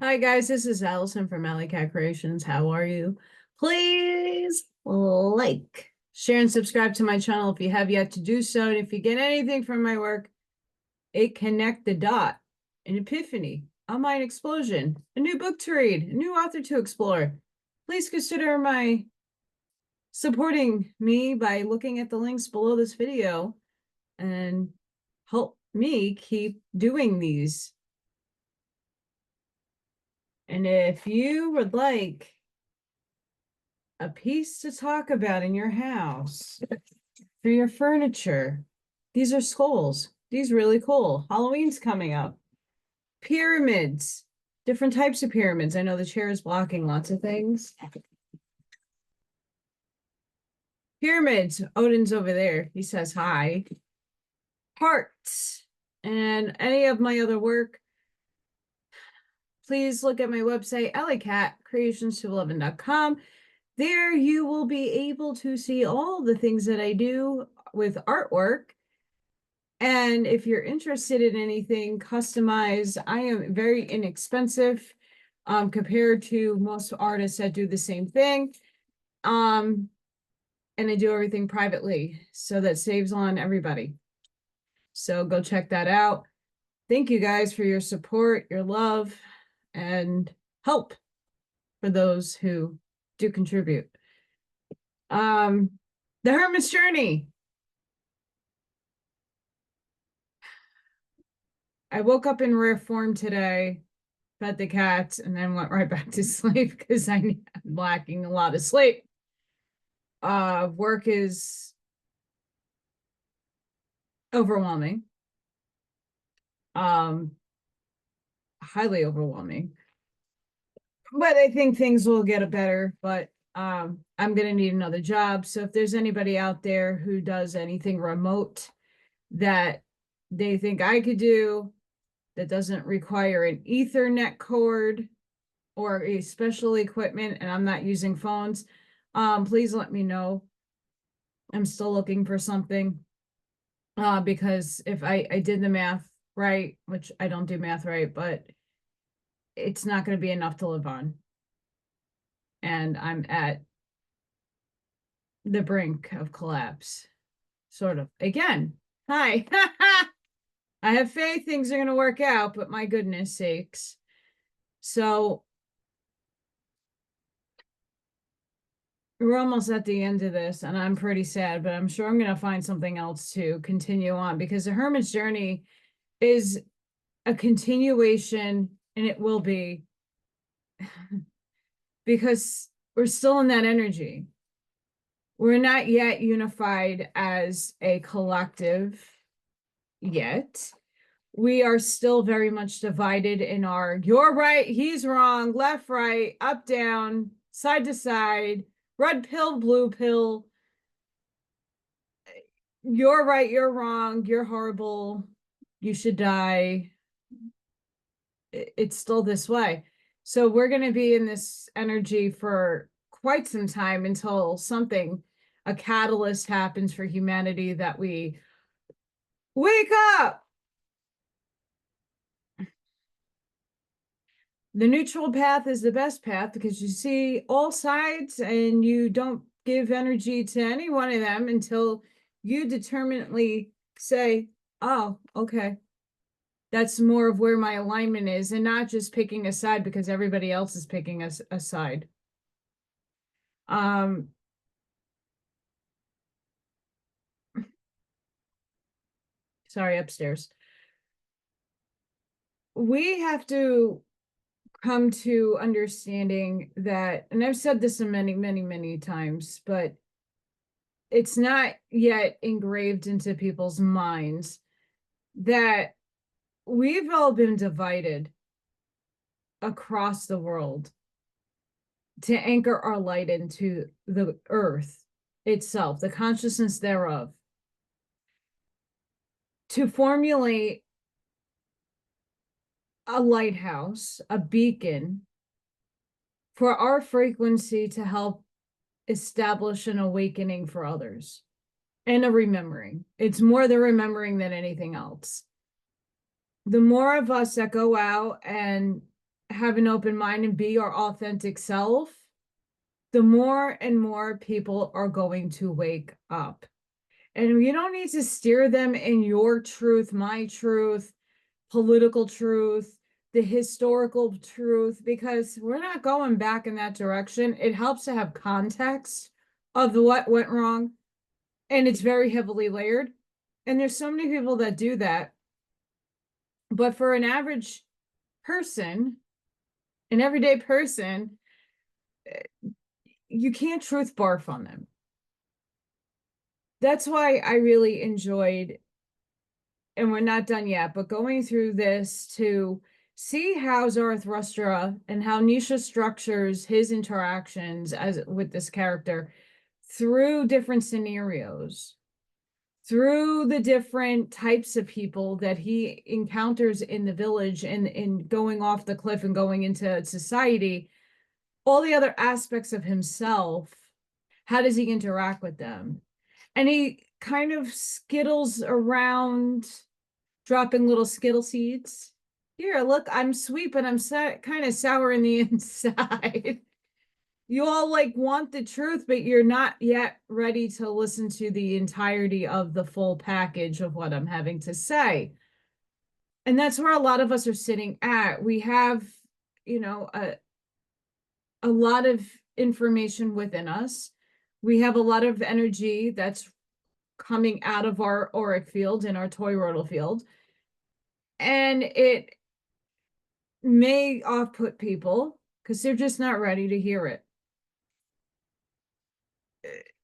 Hi guys, this is Allison from Alleycat Creations. How are you? Please like, share, and subscribe to my channel if you have yet to do so. And if you get anything from my work, connect the dot, an epiphany, a mind explosion, a new book to read, a new author to explore. Please consider supporting me by looking at the links below this video and help me keep doing these. And if you would like a piece to talk about in your house for your furniture, these are skulls. These are really cool. Halloween's coming up. Pyramids, different types of pyramids. I know the chair is blocking lots of things. Pyramids. Odin's over there. He says hi. Hearts. And any of my other work, please look at my website, alleycatcreations211.com. There you will be able to see all the things that I do with artwork. And if you're interested in anything customized, I am very inexpensive compared to most artists that do the same thing. And I do everything privately, so that saves on everybody. So go check that out. Thank you guys for your support, your love, and help for those who do contribute. The Hermit's Journey. I woke up in rare form today, fed the cats, and then went right back to sleep because I'm lacking a lot of sleep. Work is overwhelming. Highly overwhelming. But I think things will get better, but I'm gonna need another job. So if there's anybody out there who does anything remote that they think I could do that doesn't require an Ethernet cord or a special equipment, and I'm not using phones, please let me know. I'm still looking for something because if I did the math right, which I don't do math right, but it's not going to be enough to live on. And I'm at the brink of collapse, sort of. Again, hi. I have faith things are going to work out, but my goodness sakes. So we're almost at the end of this, and I'm pretty sad, but I'm sure I'm going to find something else to continue on, because the Hermit's Journey is a continuation, and it will be, because we're still in that energy. We're not yet unified as a collective yet. We are still very much divided in our you're right, he's wrong, left, right, up, down, side to side, red pill, blue pill. You're right, you're wrong, you're horrible, you should die. It's still this way. So we're going to be in this energy for quite some time until a catalyst happens for humanity, that we wake up. The neutral path is the best path because you see all sides and you don't give energy to any one of them until you determinately say, oh, okay, that's more of where my alignment is, and not just picking a side because everybody else is picking a side. Sorry, upstairs. We have to come to understanding that, and I've said this many, many, many times, but it's not yet engraved into people's minds, that we've all been divided across the world to anchor our light into the earth itself, the consciousness thereof, to formulate a lighthouse, a beacon for our frequency to help establish an awakening for others, and a remembering. It's more the remembering than anything else. The more of us that go out and have an open mind and be our authentic self, the more and more people are going to wake up. And you don't need to steer them in your truth, my truth, political truth, the historical truth, because we're not going back in that direction. It helps to have context of what went wrong, and it's very heavily layered. And there's so many people that do that. But for an average person, an everyday person, you can't truth barf on them. That's why I really enjoyed, and we're not done yet, but going through this to see how Zarathustra and how Nisha structures his interactions as with this character through different scenarios, through the different types of people that he encounters in the village and in going off the cliff and going into society, all the other aspects of himself. How does he interact with them? And he kind of skittles around, dropping little skittle seeds. Here, look, I'm sweet, but I'm kind of sour in the inside. You all like want the truth, but you're not yet ready to listen to the entirety of the full package of what I'm having to say. And that's where a lot of us are sitting at. We have, a lot of information within us. We have a lot of energy that's coming out of our auric field and our toroidal field. And it may off-put people because they're just not ready to hear it.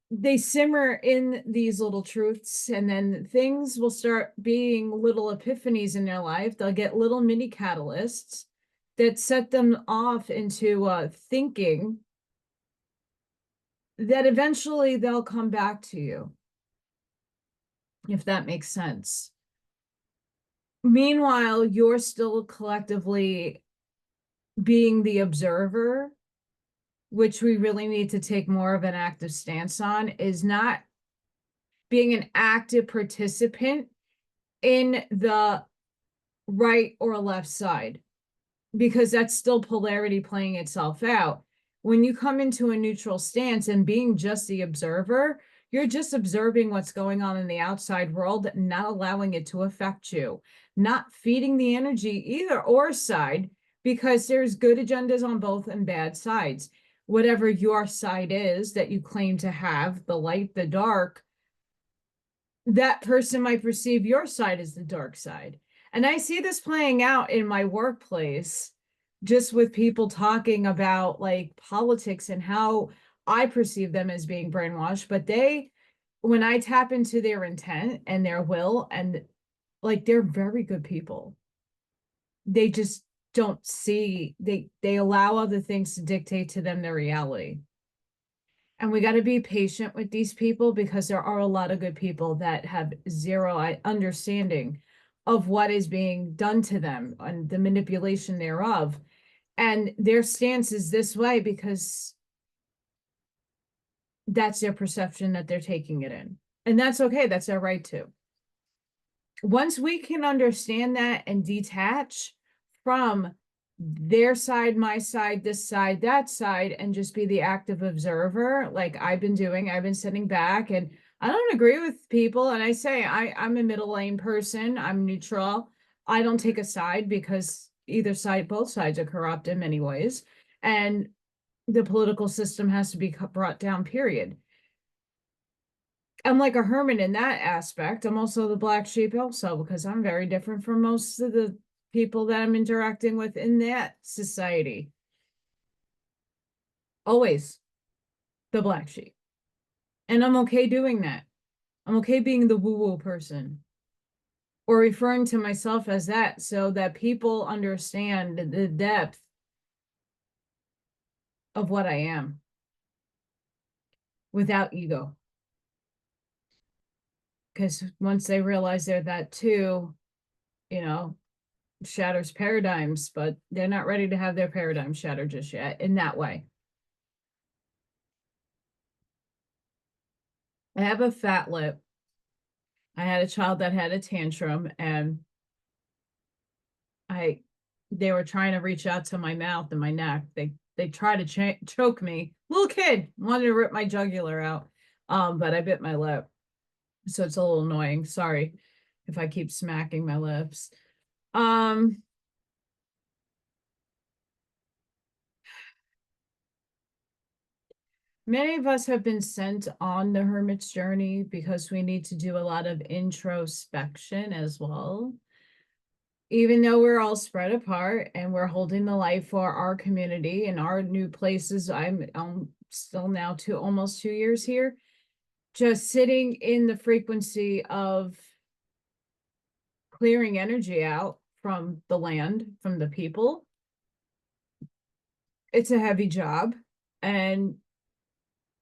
They simmer in these little truths, and then things will start being little epiphanies in their life. They'll get little mini catalysts that set them off into thinking that eventually they'll come back to you, if that makes sense. Meanwhile, you're still collectively being the observer, which we really need to take more of an active stance on, is not being an active participant in the right or left side, because that's still polarity playing itself out. When you come into a neutral stance and being just the observer, you're just observing what's going on in the outside world, not allowing it to affect you, not feeding the energy either or side, because there's good agendas on both and bad sides. Whatever your side is that you claim to have, the light, the dark, that person might perceive your side as the dark side. And I see this playing out in my workplace, just with people talking about like politics and how I perceive them as being brainwashed. But when I tap into their intent and their will, and like, they're very good people. They just don't see, they allow other things to dictate to them their reality. And we got to be patient with these people, because there are a lot of good people that have zero understanding of what is being done to them and the manipulation thereof. And their stance is this way because that's their perception that they're taking it in. And that's okay. That's their right to. Once we can understand that and detach from their side, my side, this side, that side, and just be the active observer, like I've been doing, I've been sitting back, and I don't agree with people. And I say, I'm a middle lane person. I'm neutral. I don't take a side, because either side, both sides are corrupt in many ways. And the political system has to be brought down, period. I'm like a hermit in that aspect. I'm also the black sheep also, because I'm very different from most of the people that I'm interacting with in that society. Always the black sheep. And I'm okay doing that. I'm okay being the woo-woo person, or referring to myself as that, so that people understand the depth of what I am without ego. Because once they realize they're that too, shatters paradigms, but they're not ready to have their paradigm shattered just yet in that way. I have a fat lip. I had a child that had a tantrum, and I they were trying to reach out to my mouth and my neck. They tried to choke me. Little kid wanted to rip my jugular out, but I bit my lip, so it's a little annoying. Sorry if I keep smacking my lips. Many of us have been sent on the Hermit's journey because we need to do a lot of introspection as well. Even though we're all spread apart and we're holding the light for our community and our new places, I'm still now almost 2 years here, just sitting in the frequency of clearing energy out from the land, from the people. It's a heavy job, and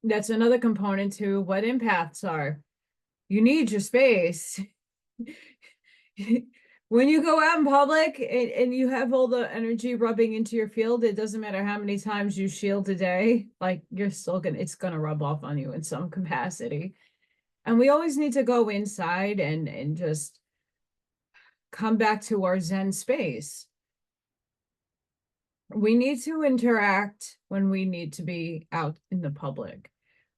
that's another component to what empaths are. You need your space. When you go out in public and you have all the energy rubbing into your field, it doesn't matter how many times you shield a day, like you're still it's gonna rub off on you in some capacity. And we always need to go inside and just come back to our Zen space. We need to interact when we need to be out in the public.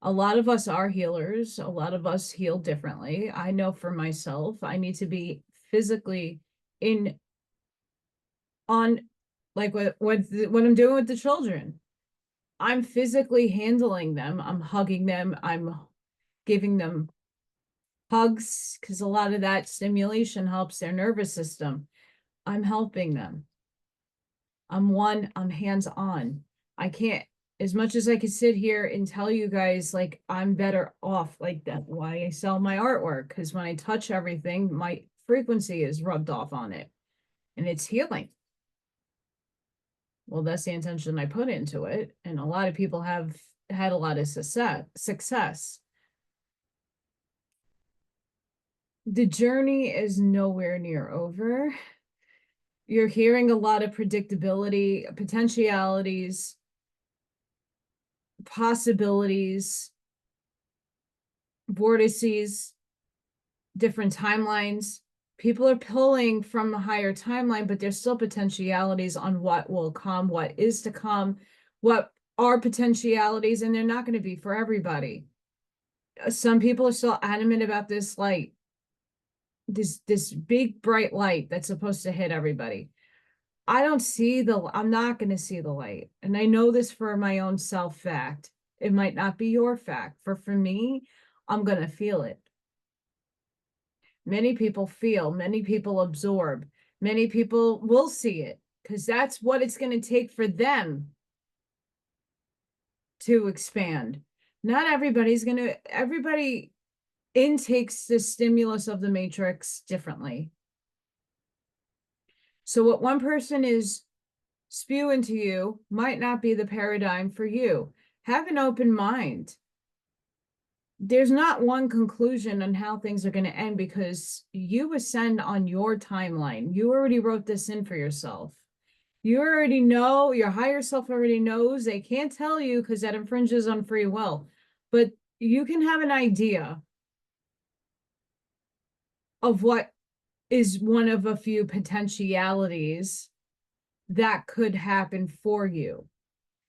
A lot of us are healers. A lot of us heal differently. I know for myself, I need to be physically on like what I'm doing with the children. I'm physically handling them. I'm hugging them. I'm giving them hugs because a lot of that stimulation helps their nervous system. I'm helping them. I'm hands-on. I can't, as much as I could sit here and tell you guys, like, I'm better off like that. Why I sell my artwork, because when I touch everything, my frequency is rubbed off on it and it's healing. Well, that's the intention I put into it. And a lot of people have had a lot of success. The journey is nowhere near over. You're hearing a lot of predictability, potentialities, possibilities, vortices, different timelines. People are pulling from a higher timeline, but there's still potentialities on what will come, what is to come, what are potentialities, and they're not going to be for everybody. Some people are still adamant about this light, this big bright light that's supposed to hit everybody. I'm not going to see the light. And I know this for my own self fact. It might not be your fact. For me, I'm going to feel it. Many people feel, many people absorb, many people will see it because that's what it's going to take for them to expand. Not everybody intakes the stimulus of the matrix differently. So what one person is spewing to you might not be the paradigm for you. Have an open mind. There's not one conclusion on how things are going to end because you ascend on your timeline. You already wrote this in for yourself. You already know, your higher self already knows. They can't tell you because that infringes on free will. But you can have an idea of what is one of a few potentialities that could happen for you.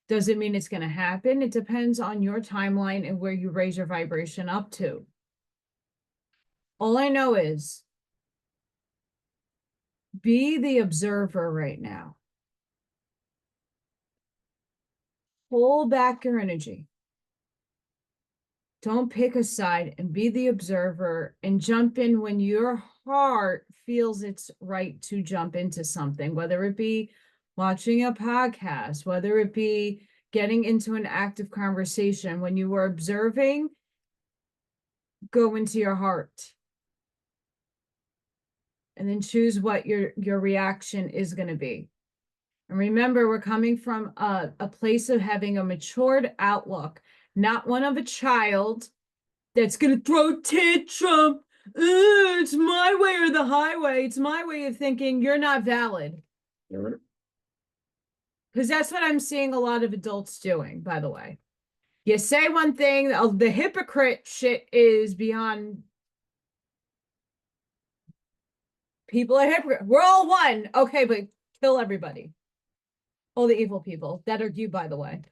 Does it mean it's going to happen? It depends on your timeline and where you raise your vibration up to. All I know is be the observer right now. Pull back your energy. Don't pick a side and be the observer and jump in when your heart feels it's right to jump into something, whether it be watching a podcast, whether it be getting into an active conversation. When you are observing, go into your heart and then choose what your reaction is going to be. And remember, we're coming from a place of having a matured outlook, not one of a child that's going to throw tantrum. It's my way or the highway. It's my way of thinking. You're not valid. Because that's what I'm seeing a lot of adults doing, by the way. You say one thing, the hypocrite shit is beyond. People are hypocrite. We're all one. Okay, but Kill everybody. All the evil people that are you, by the way.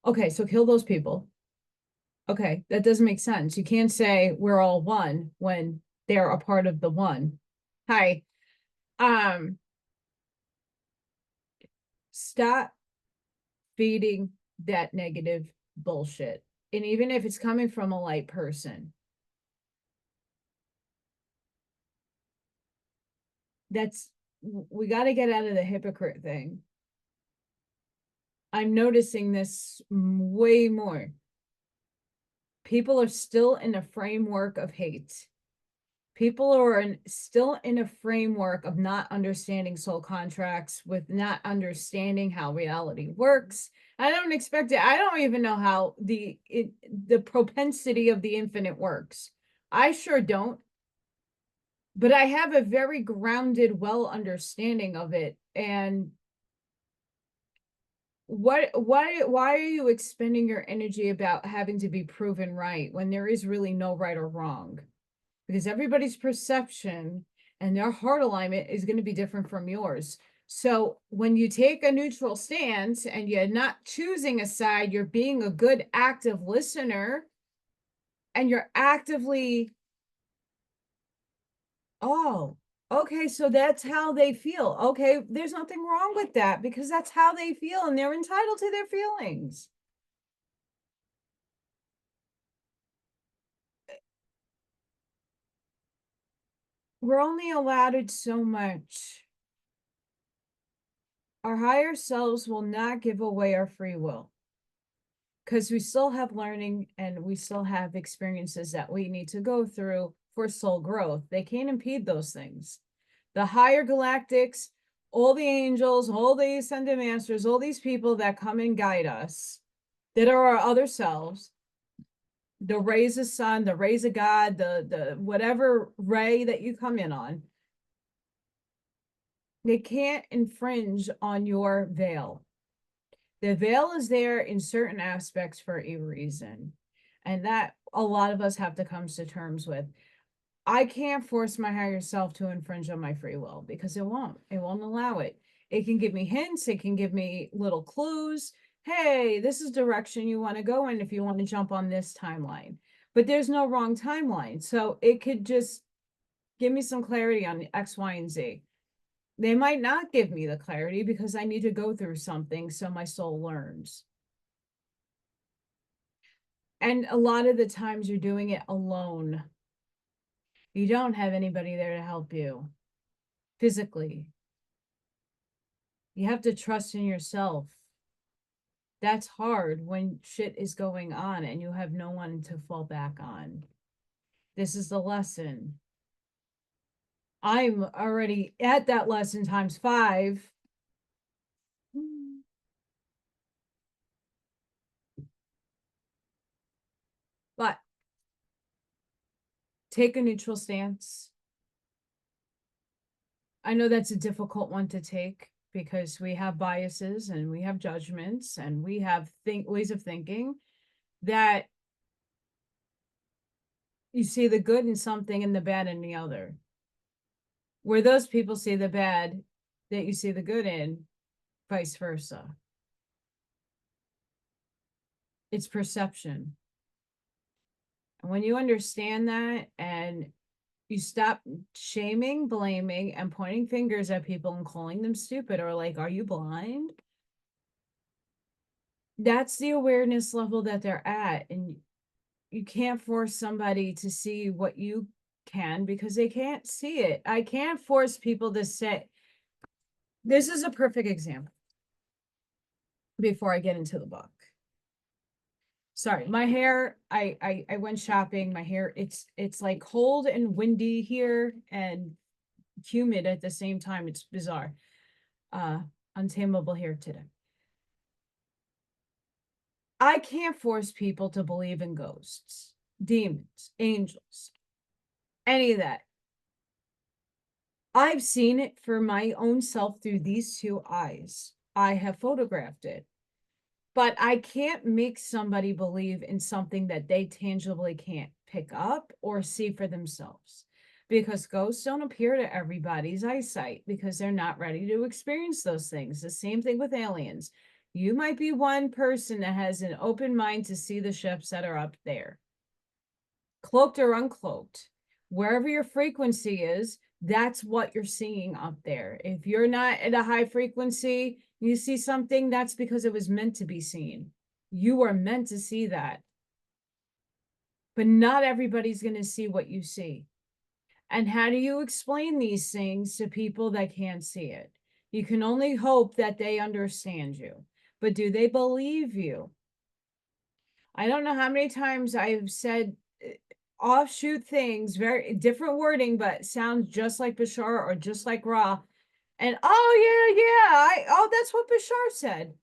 Okay, so kill those people. Okay, that doesn't make sense. You can't say we're all one when they're a part of the one. Hi. Um, Stop feeding that negative bullshit. And even if it's coming from a light person, we got to get out of the hypocrite thing. I'm noticing this way more. People are still in a framework of hate. People are still in a framework of not understanding soul contracts, with not understanding how reality works. I don't expect it. I don't even know how the propensity of the infinite works. I sure don't. But I have a very grounded, well understanding of it. And why are you expending your energy about having to be proven right when there is really no right or wrong? Because everybody's perception and their heart alignment is going to be different from yours. So when you take a neutral stance and you're not choosing a side, you're being a good active listener, and you're actively, oh, okay, so that's how they feel. Okay, there's nothing wrong with that, because that's how they feel and they're entitled to their feelings. We're only allotted so much. Our higher selves will not give away our free will, because we still have learning and we still have experiences that we need to go through for soul growth. They can't impede those things. The higher galactics, all the angels, all the ascended masters, all these people that come and guide us, that are our other selves, the rays of sun, the rays of God, the whatever ray that you come in on, they can't infringe on your veil. The veil is there in certain aspects for a reason, and that a lot of us have to come to terms with. I can't force my higher self to infringe on my free will, because it won't allow it. It can give me hints, it can give me little clues. Hey, this is direction you want to go in if you want to jump on this timeline, but there's no wrong timeline. So it could just give me some clarity on X, Y, and Z. They might not give me the clarity because I need to go through something so my soul learns. And a lot of the times you're doing it alone. You don't have anybody there to help you physically. You have to trust in yourself. That's hard when shit is going on and you have no one to fall back on. This is the lesson. I'm already at that lesson times 5. But take a neutral stance. I know that's a difficult one to take because we have biases and we have judgments and we have ways of thinking that you see the good in something and the bad in the other. Where those people see the bad that you see the good in, vice versa. It's perception. And when you understand that and you stop shaming, blaming, and pointing fingers at people and calling them stupid or like, are you blind? That's the awareness level that they're at. And you can't force somebody to see what you can because they can't see it. I can't force people to say, this is a perfect example before I get into the book. Sorry, my hair, I went shopping. My hair, it's like cold and windy here and humid at the same time. It's bizarre. Untamable hair today. I can't force people to believe in ghosts, demons, angels, any of that. I've seen it for my own self through these 2 eyes. I have photographed it. But I can't make somebody believe in something that they tangibly can't pick up or see for themselves. because ghosts don't appear to everybody's eyesight because they're not ready to experience those things. The same thing with aliens. You might be one person that has an open mind to see the ships that are up there, cloaked or uncloaked. Wherever your frequency is, that's what you're seeing up there. If you're not at a high frequency, you see something, that's because it was meant to be seen. You are meant to see that. But not everybody's going to see what you see. And how do you explain these things to people that can't see it? You can only hope that they understand you. But do they believe you? I don't know how many times I've said offshoot things, very different wording, but sounds just like Bashar or just like Ra. And that's what Bashar said.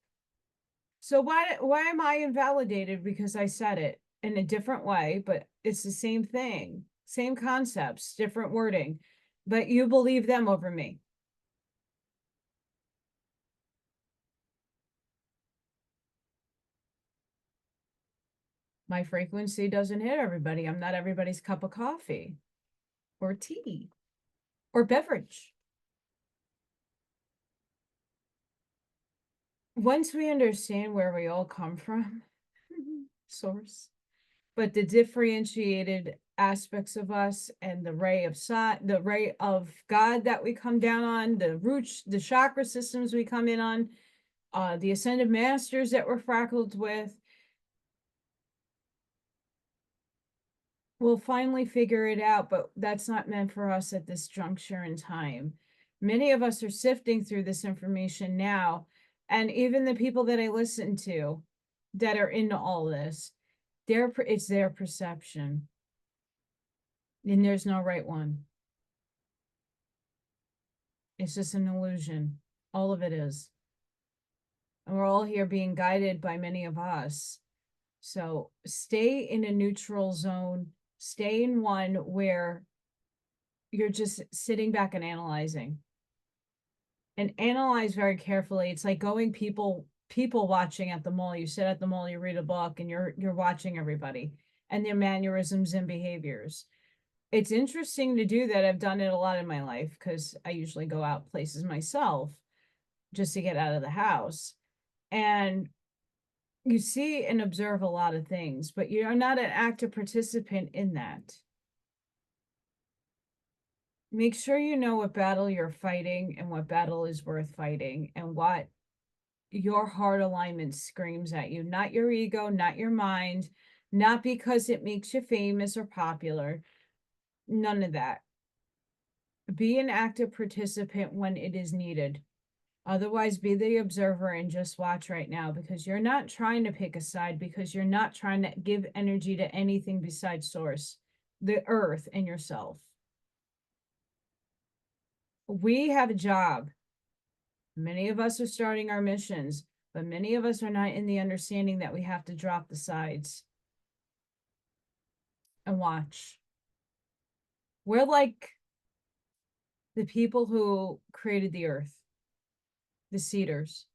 So why am I invalidated because I said it in a different way, but it's the same thing, same concepts, different wording, but you believe them over me. My frequency doesn't hit everybody. I'm not everybody's cup of coffee or tea or beverage. Once we understand where we all come from, source, but the differentiated aspects of us and the ray of God that we come down on, the roots, the chakra systems we come in on, the ascended masters that we're fractaled with, we'll finally figure it out, but that's not meant for us at this juncture in time. Many of us are sifting through this information now, and even the people that I listen to that are into all this, it's their perception, and there's no right one. It's just an illusion. All of it is. And we're all here being guided by many of us. So stay in a neutral zone, stay in one where you're just sitting back and analyzing. And analyze very carefully. It's like going people watching at the mall. You sit at the mall, you read a book, and you're watching everybody and their mannerisms and behaviors. It's interesting to do that. I've done it a lot in my life because I usually go out places myself just to get out of the house. And you see and observe a lot of things, but you're not an active participant in that. Make sure you know what battle you're fighting and what battle is worth fighting and what your heart alignment screams at you, not your ego, not your mind, not because it makes you famous or popular. None of that. Be an active participant when it is needed. Otherwise, be the observer and just watch right now, because you're not trying to pick a side, because you're not trying to give energy to anything besides source, the earth, and yourself. We have a job. Many of us are starting our missions, but many of us are not in the understanding that we have to drop the sides and watch. We're like the people who created the earth, the seeders,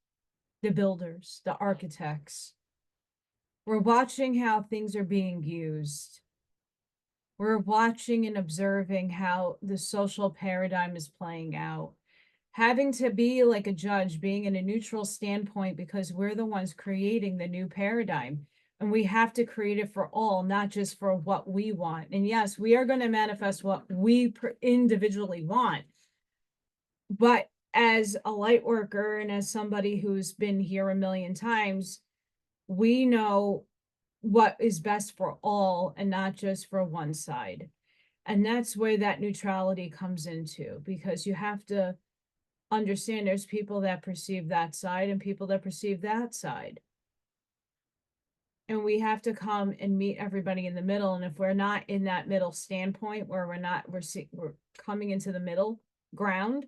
the builders, the architects. We're watching how things are being used. We're watching and observing how the social paradigm is playing out. Having to be like a judge, being in a neutral standpoint, because we're the ones creating the new paradigm. And we have to create it for all, not just for what we want. And yes, we are going to manifest what we individually want. But as a light worker and as somebody who's been here a million times, we know what is best for all and not just for one side. And that's where that neutrality comes into, because you have to understand there's people that perceive that side and people that perceive that side. And we have to come and meet everybody in the middle. And if we're not in that middle standpoint where we're coming into the middle ground,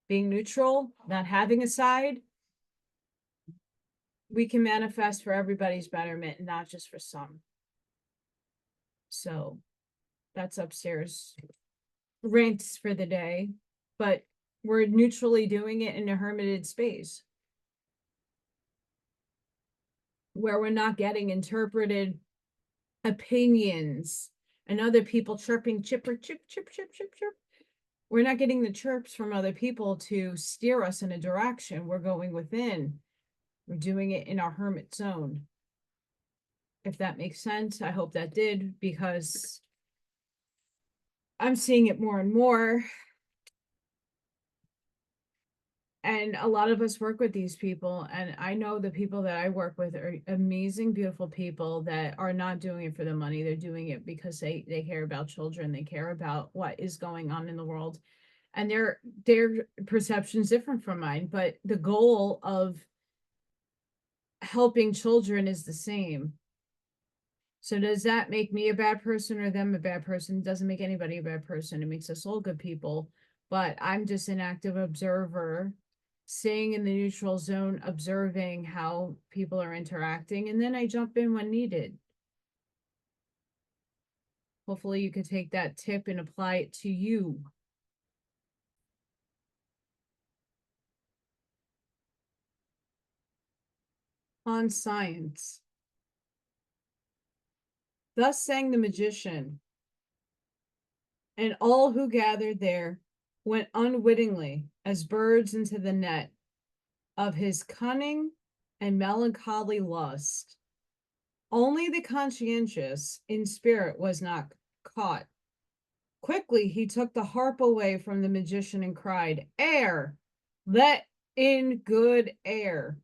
being neutral, not having a side, we can manifest for everybody's betterment and not just for some. So that's upstairs rants for the day, but we're neutrally doing it in a hermited space where we're not getting interpreted opinions and other people chirping, chipper, chip, chip, chip, chip, chip. We're not getting the chirps from other people to steer us in a direction. We're going within. We're doing it in our hermit zone. If that makes sense, I hope that did, because I'm seeing it more and more. And a lot of us work with these people, and I know the people that I work with are amazing, beautiful people that are not doing it for the money. They're doing it because they care about children. They care about what is going on in the world, and their perception is different from mine, but the goal of helping children is the same. So does that make me a bad person or them a bad person? It doesn't make anybody a bad person. It makes us all good people, but I'm just an active observer, staying in the neutral zone, observing how people are interacting, and then I jump in when needed. Hopefully you could take that tip and apply it to you. On science. Thus sang the magician, and all who gathered there went unwittingly as birds into the net of his cunning and melancholy lust. Only the conscientious in spirit was not caught. Quickly he took the harp away from the magician and cried, "Air! Let in good air!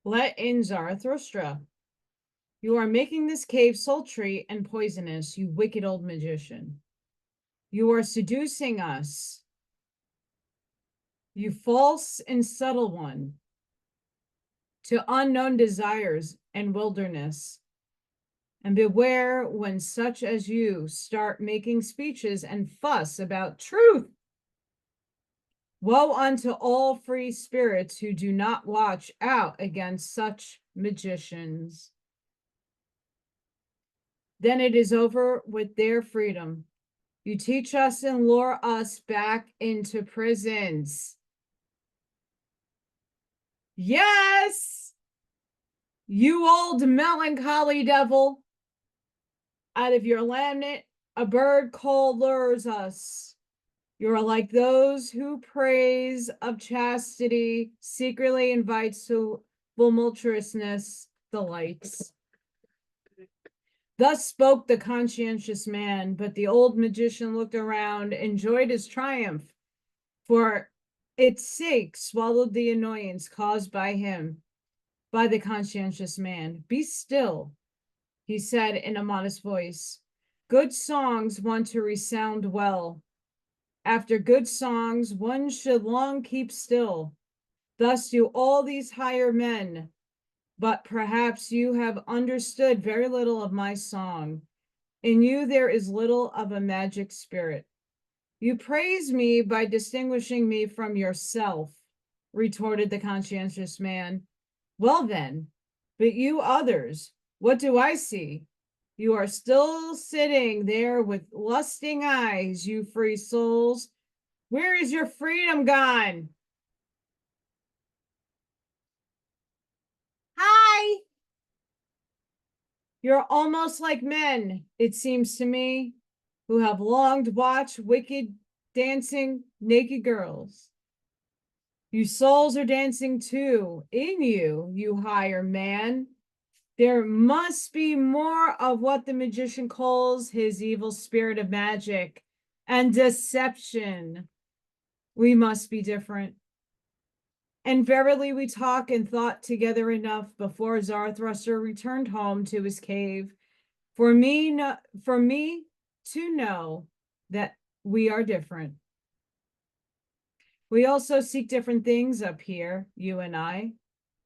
Let in Zarathustra! You are making this cave sultry and poisonous, you wicked old magician. You are seducing us, you false and subtle one, to unknown desires and wilderness. And beware when such as you start making speeches and fuss about truth. Woe unto all free spirits who do not watch out against such magicians. Then it is over with their freedom. You teach us and lure us back into prisons. Yes, you old melancholy devil. Out of your laminate, a bird call lures us. You are like those who praise of chastity secretly invites to voluptuousness delights. Thus spoke the conscientious man, but the old magician looked around, enjoyed his triumph, for its sake swallowed the annoyance caused by him, by the conscientious man. Be still, he said in a modest voice. Good songs want to resound well. After good songs, one should long keep still. Thus do all these higher men. But perhaps you have understood very little of my song. In you there is little of a magic spirit. You praise me by distinguishing me from yourself, retorted the conscientious man. Well then, but you others, what do I see? You are still sitting there with lusting eyes, you free souls. Where is your freedom gone? Hi! You're almost like men, it seems to me, who have longed to watch wicked dancing naked girls. You souls are dancing too, in you, you higher man. There must be more of what the magician calls his evil spirit of magic and deception. We must be different. And verily we talked and thought together enough before Zarathustra returned home to his cave for me to know that we are different. We also seek different things up here, you and I.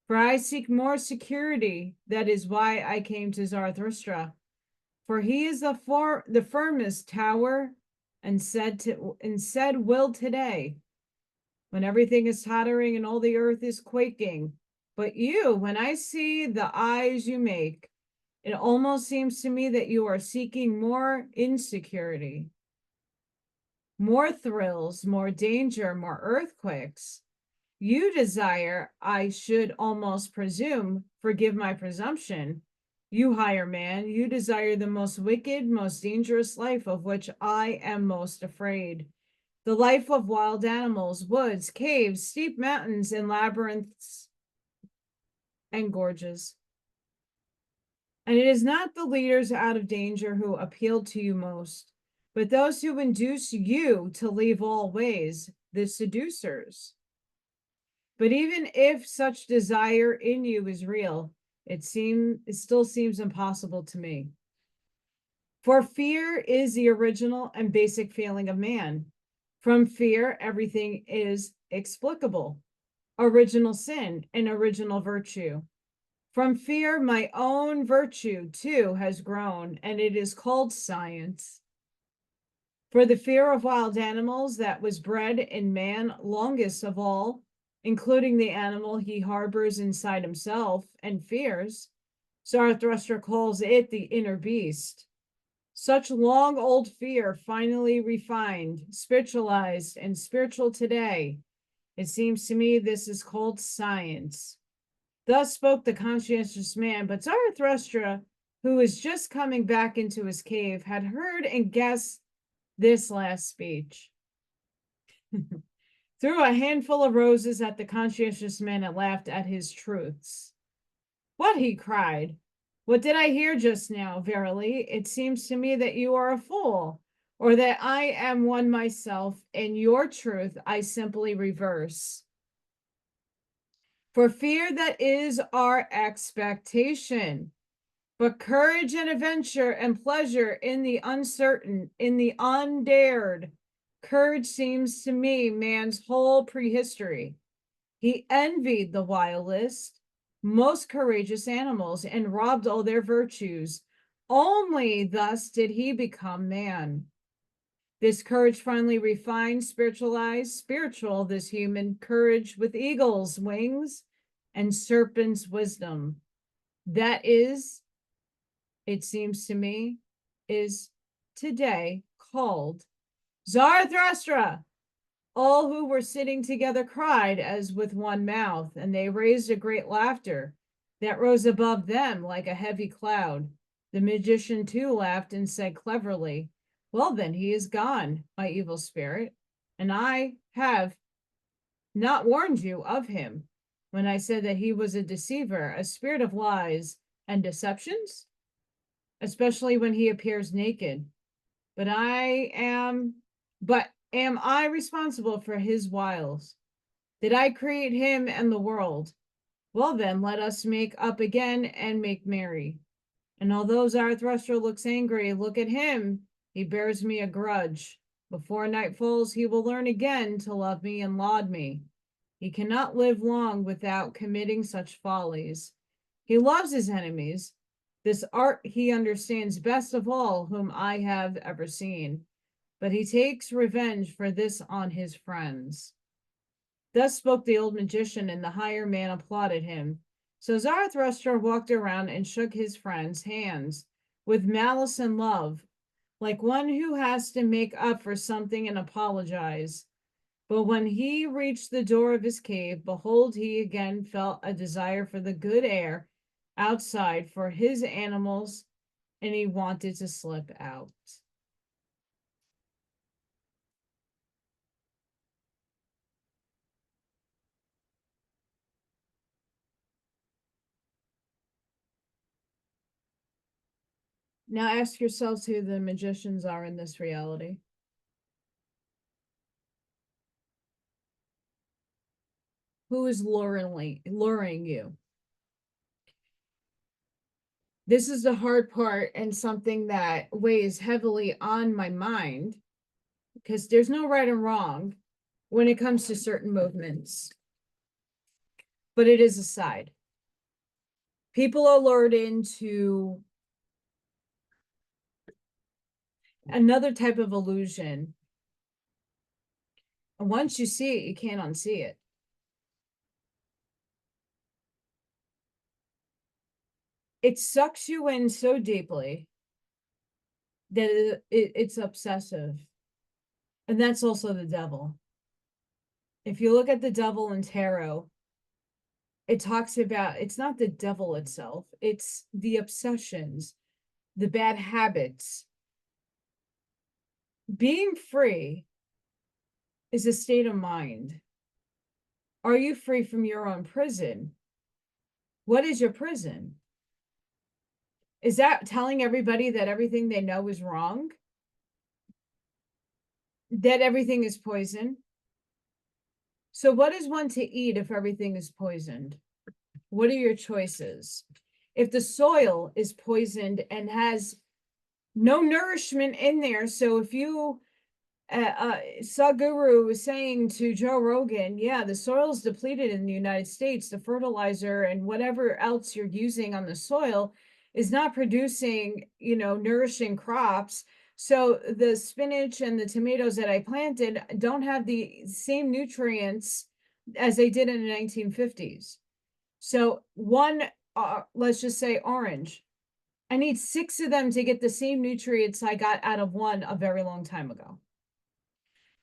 For I seek more security. That is why I came to Zarathustra. For he is the firmest tower, and said will today, when everything is tottering and all the earth is quaking. But you, when I see the eyes you make, it almost seems to me that you are seeking more insecurity, more thrills, more danger, more earthquakes. You desire, I should almost presume, forgive my presumption, You higher man, you desire the most wicked, most dangerous life of which I am most afraid. The life of wild animals, woods, caves, steep mountains, and labyrinths and gorges. And it is not the leaders out of danger who appeal to you most, but those who induce you to leave all ways, the seducers. But even if such desire in you is real, it still seems impossible to me. For fear is the original and basic feeling of man. From fear, everything is explicable. Original sin and original virtue. From fear, my own virtue too has grown, and it is called science. For the fear of wild animals that was bred in man longest of all, including the animal he harbors inside himself and fears, Zarathustra calls it the inner beast. Such long old fear finally refined, spiritualized, and spiritual today. It seems to me this is called science. Thus spoke the conscientious man, but Zarathustra, who was just coming back into his cave, had heard and guessed this last speech. Threw a handful of roses at the conscientious man and laughed at his truths. What, he cried. What did I hear just now? Verily, it seems to me that you are a fool, or that I am one myself, and your truth I simply reverse. For fear that is our expectation, but courage and adventure and pleasure in the uncertain, in the undared. Courage seems to me man's whole prehistory. He envied the wildest, most courageous animals and robbed all their virtues. Only thus did he become man. This courage finally refined, spiritualized, spiritual, this human courage with eagle's wings and serpent's wisdom. That is, it seems to me, is today called Zarathustra. All who were sitting together cried as with one mouth, and they raised a great laughter that rose above them like a heavy cloud. The magician too laughed and said cleverly, well, then he is gone, my evil spirit, and I have not warned you of him when I said that he was a deceiver, a spirit of lies and deceptions, especially when he appears naked. But am I responsible for his wiles? Did I create him and the world? Well, then, let us make up again and make merry. And although Zarathustra looks angry, look at him. He bears me a grudge. Before night falls, he will learn again to love me and laud me. He cannot live long without committing such follies. He loves his enemies. This art he understands best of all whom I have ever seen. But he takes revenge for this on his friends. Thus spoke the old magician, and the higher man applauded him. So Zarathustra walked around and shook his friends' hands with malice and love, like one who has to make up for something and apologize. But when he reached the door of his cave, behold, he again felt a desire for the good air outside for his animals, and he wanted to slip out. Now ask yourselves who the magicians are in this reality. Who is luring you? This is the hard part and something that weighs heavily on my mind because there's no right and wrong when it comes to certain movements, but it is a side. People are lured into another type of illusion. And once you see it, you can't unsee it. It sucks you in so deeply that it's obsessive. And that's also the devil. If you look at the devil in tarot, it talks about, it's not the devil itself, it's the obsessions, the bad habits. Being free is a state of mind. Are you free from your own prison? What is your prison? Is that telling everybody that everything they know is wrong? That everything is poison? So what is one to eat if everything is poisoned? What are your choices? If the soil is poisoned and has no nourishment in there, so if you Sadhguru was saying to Joe Rogan, yeah, the soil is depleted in the United States. The fertilizer and whatever else you're using on the soil is not producing, nourishing crops. So the spinach and the tomatoes that I planted don't have the same nutrients as they did in the 1950s. So one, let's just say orange, I need 6 of them to get the same nutrients I got out of one a very long time ago.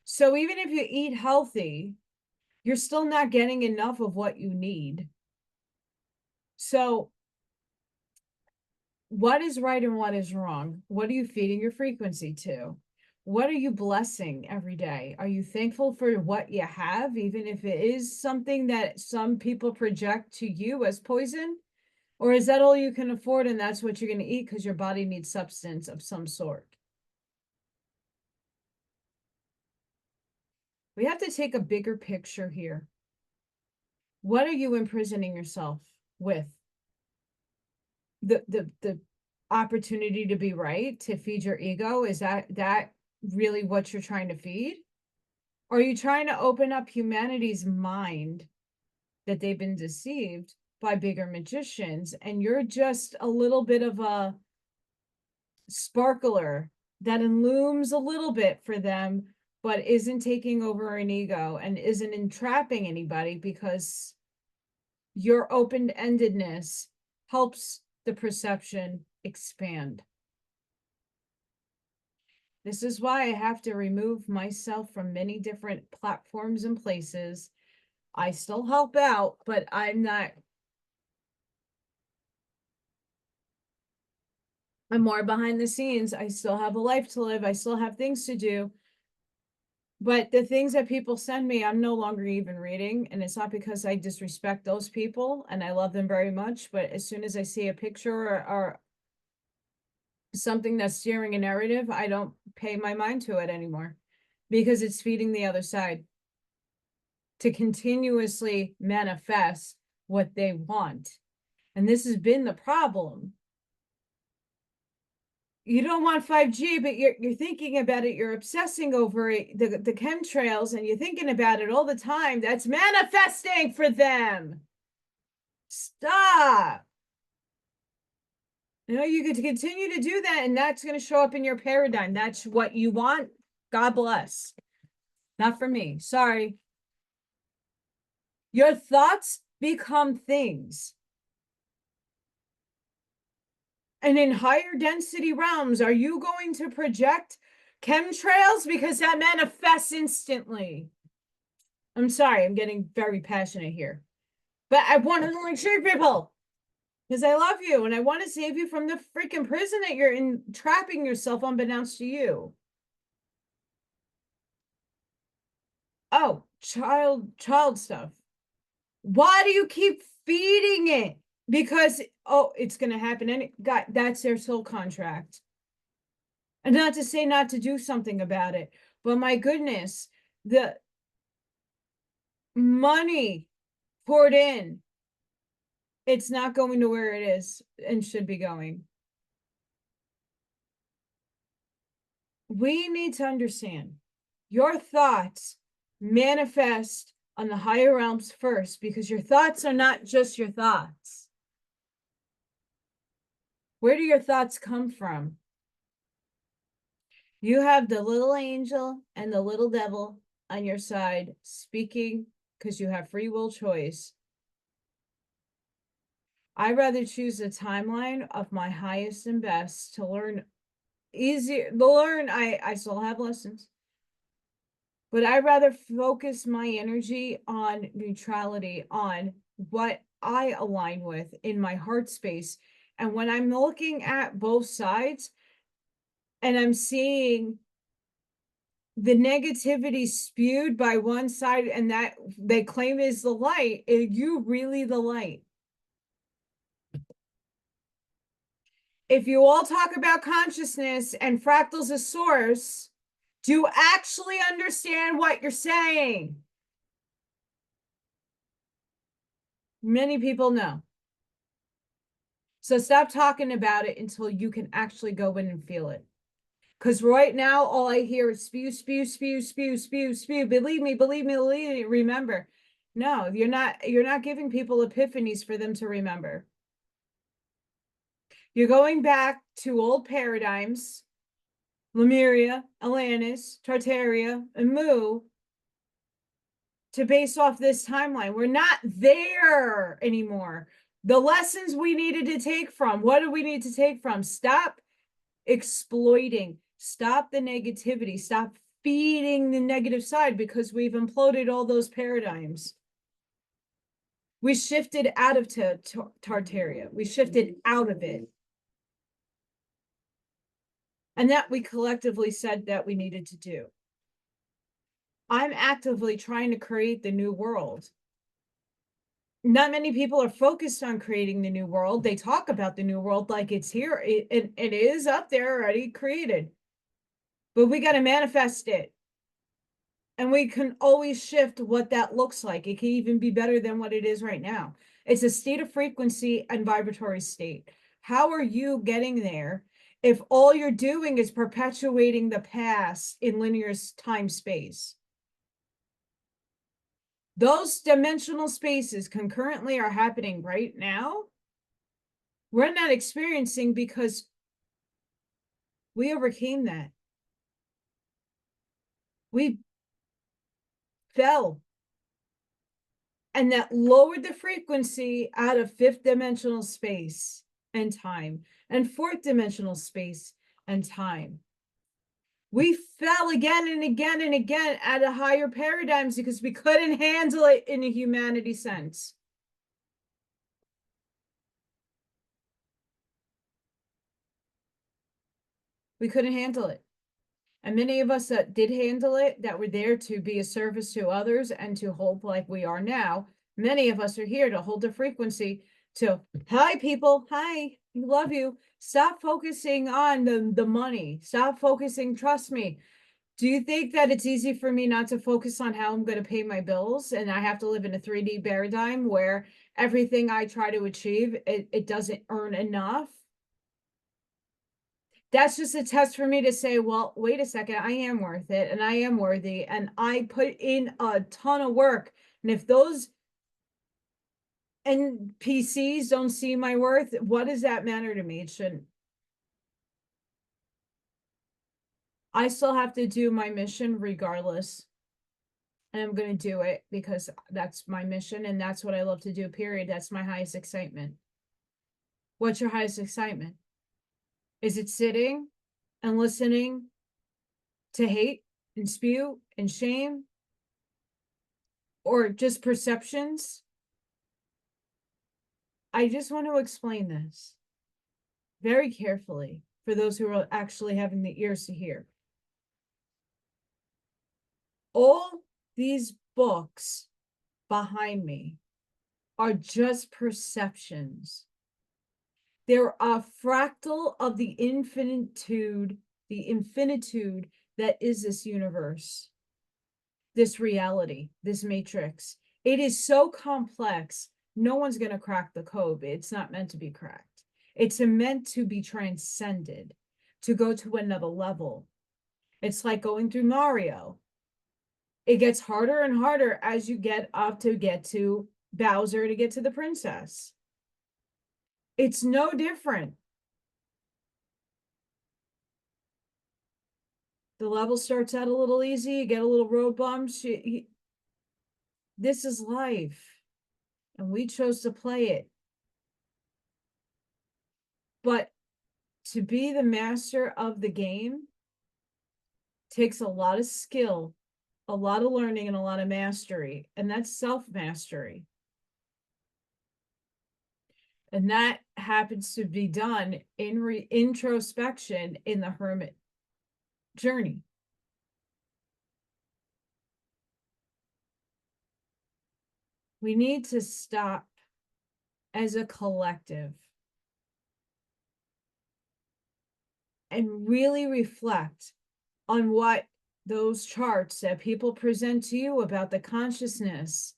So even if you eat healthy, you're still not getting enough of what you need. So what is right and what is wrong? What are you feeding your frequency to? What are you blessing every day? Are you thankful for what you have, even if it is something that some people project to you as poison? Or is that all you can afford and that's what you're going to eat because your body needs substance of some sort? We have to take a bigger picture here. What are you imprisoning yourself with? The opportunity to be right, to feed your ego? Is that really what you're trying to feed? Or are you trying to open up humanity's mind that they've been deceived by bigger magicians and you're just a little bit of a sparkler that illumines a little bit for them, but isn't taking over an ego and isn't entrapping anybody, because your open-endedness helps the perception expand. This is why I have to remove myself from many different platforms and places. I still help out, but I'm more behind the scenes. I still have a life to live. I still have things to do. But the things that people send me, I'm no longer even reading. And it's not because I disrespect those people and I love them very much. But as soon as I see a picture or something that's steering a narrative, I don't pay my mind to it anymore, because it's feeding the other side to continuously manifest what they want. And this has been the problem. You don't want 5G, but you're thinking about it, you're obsessing over it, the chemtrails, and you're thinking about it all the time. That's manifesting for them. Stop. You could continue to do that, and that's going to show up in your paradigm. That's what you want. God bless. Not for me. Sorry. Your thoughts become things. And in higher density realms, are you going to project chemtrails? Because that manifests instantly. I'm sorry, I'm getting very passionate here. But I want to like share people, because I love you and I want to save you from the freaking prison that you're in, trapping yourself unbeknownst to you. Oh, child stuff. Why do you keep feeding it? Because, it's going to happen. And that's their soul contract. And not to say not to do something about it, but my goodness, the money poured in, it's not going to where it is and should be going. We need to understand your thoughts manifest on the higher realms first, because your thoughts are not just your thoughts. Where do your thoughts come from? You have the little angel and the little devil on your side speaking, because you have free will choice. I'd rather choose the timeline of my highest and best to learn easier. I still have lessons, but I'd rather focus my energy on neutrality, on what I align with in my heart space. And when I'm looking at both sides and I'm seeing the negativity spewed by one side and that they claim is the light, are you really the light? If you all talk about consciousness and fractals as source, do you actually understand what you're saying? Many people know. So stop talking about it until you can actually go in and feel it. Because right now, all I hear is spew, spew, spew, spew, spew, spew. Believe me, believe me, believe me. Remember. No, you're not giving people epiphanies for them to remember. You're going back to old paradigms, Lemuria, Atlantis, Tartaria, and Mu, to base off this timeline. We're not there anymore. The lessons we needed to take from, what do we need to take from? Stop exploiting, stop the negativity, stop feeding the negative side, because we've imploded all those paradigms. We shifted out of Tartaria. We shifted out of it. And that we collectively said that we needed to do. I'm actively trying to create the new world. Not many people are focused on creating the new world. They talk about the new world like it's here. It is up there already created. But we got to manifest it. And we can always shift what that looks like. It can even be better than what it is right now. It's a state of frequency and vibratory state. How are you getting there if all you're doing is perpetuating the past in linear time space? Those dimensional spaces concurrently are happening right now. We're not experiencing because we overcame that. We fell. And that lowered the frequency out of fifth dimensional space and time and fourth dimensional space and time. We fell again and again and again out of higher paradigms because we couldn't handle it in a humanity sense. We couldn't handle it. And many of us that did handle it, that were there to be a service to others and to hold like we are now, many of us are here to hold the frequency to, hi people, hi, we love you. Stop focusing on the money. Stop focusing, trust me. Do you think that it's easy for me not to focus on how I'm going to pay my bills and I have to live in a 3D paradigm where everything I try to achieve, it doesn't earn enough? That's just a test for me to say, well, wait a second, I am worth it and I am worthy and I put in a ton of work. And if those NPCs don't see my worth, what does that matter to me? It shouldn't. I still have to do my mission regardless. And I'm going to do it because that's my mission and that's what I love to do, period. That's my highest excitement. What's your highest excitement? Is it sitting and listening to hate and spew and shame? Or just perceptions? I just want to explain this very carefully for those who are actually having the ears to hear. All these books behind me are just perceptions. They're a fractal of the infinitude that is this universe, this reality, this matrix. It is so complex, no one's going to crack the code. It's not meant to be cracked. It's meant to be transcended, to go to another level. It's like going through Mario. It gets harder and harder as you get up to get to Bowser, to get to the princess. It's no different. The level starts out a little easy, you get a little road bumps. This is life, and we chose to play it. But to be the master of the game takes a lot of skill, a lot of learning, and a lot of mastery, and that's self-mastery. And that happens to be done in introspection in the hermit journey. We need to stop as a collective and really reflect on what those charts that people present to you about the consciousness,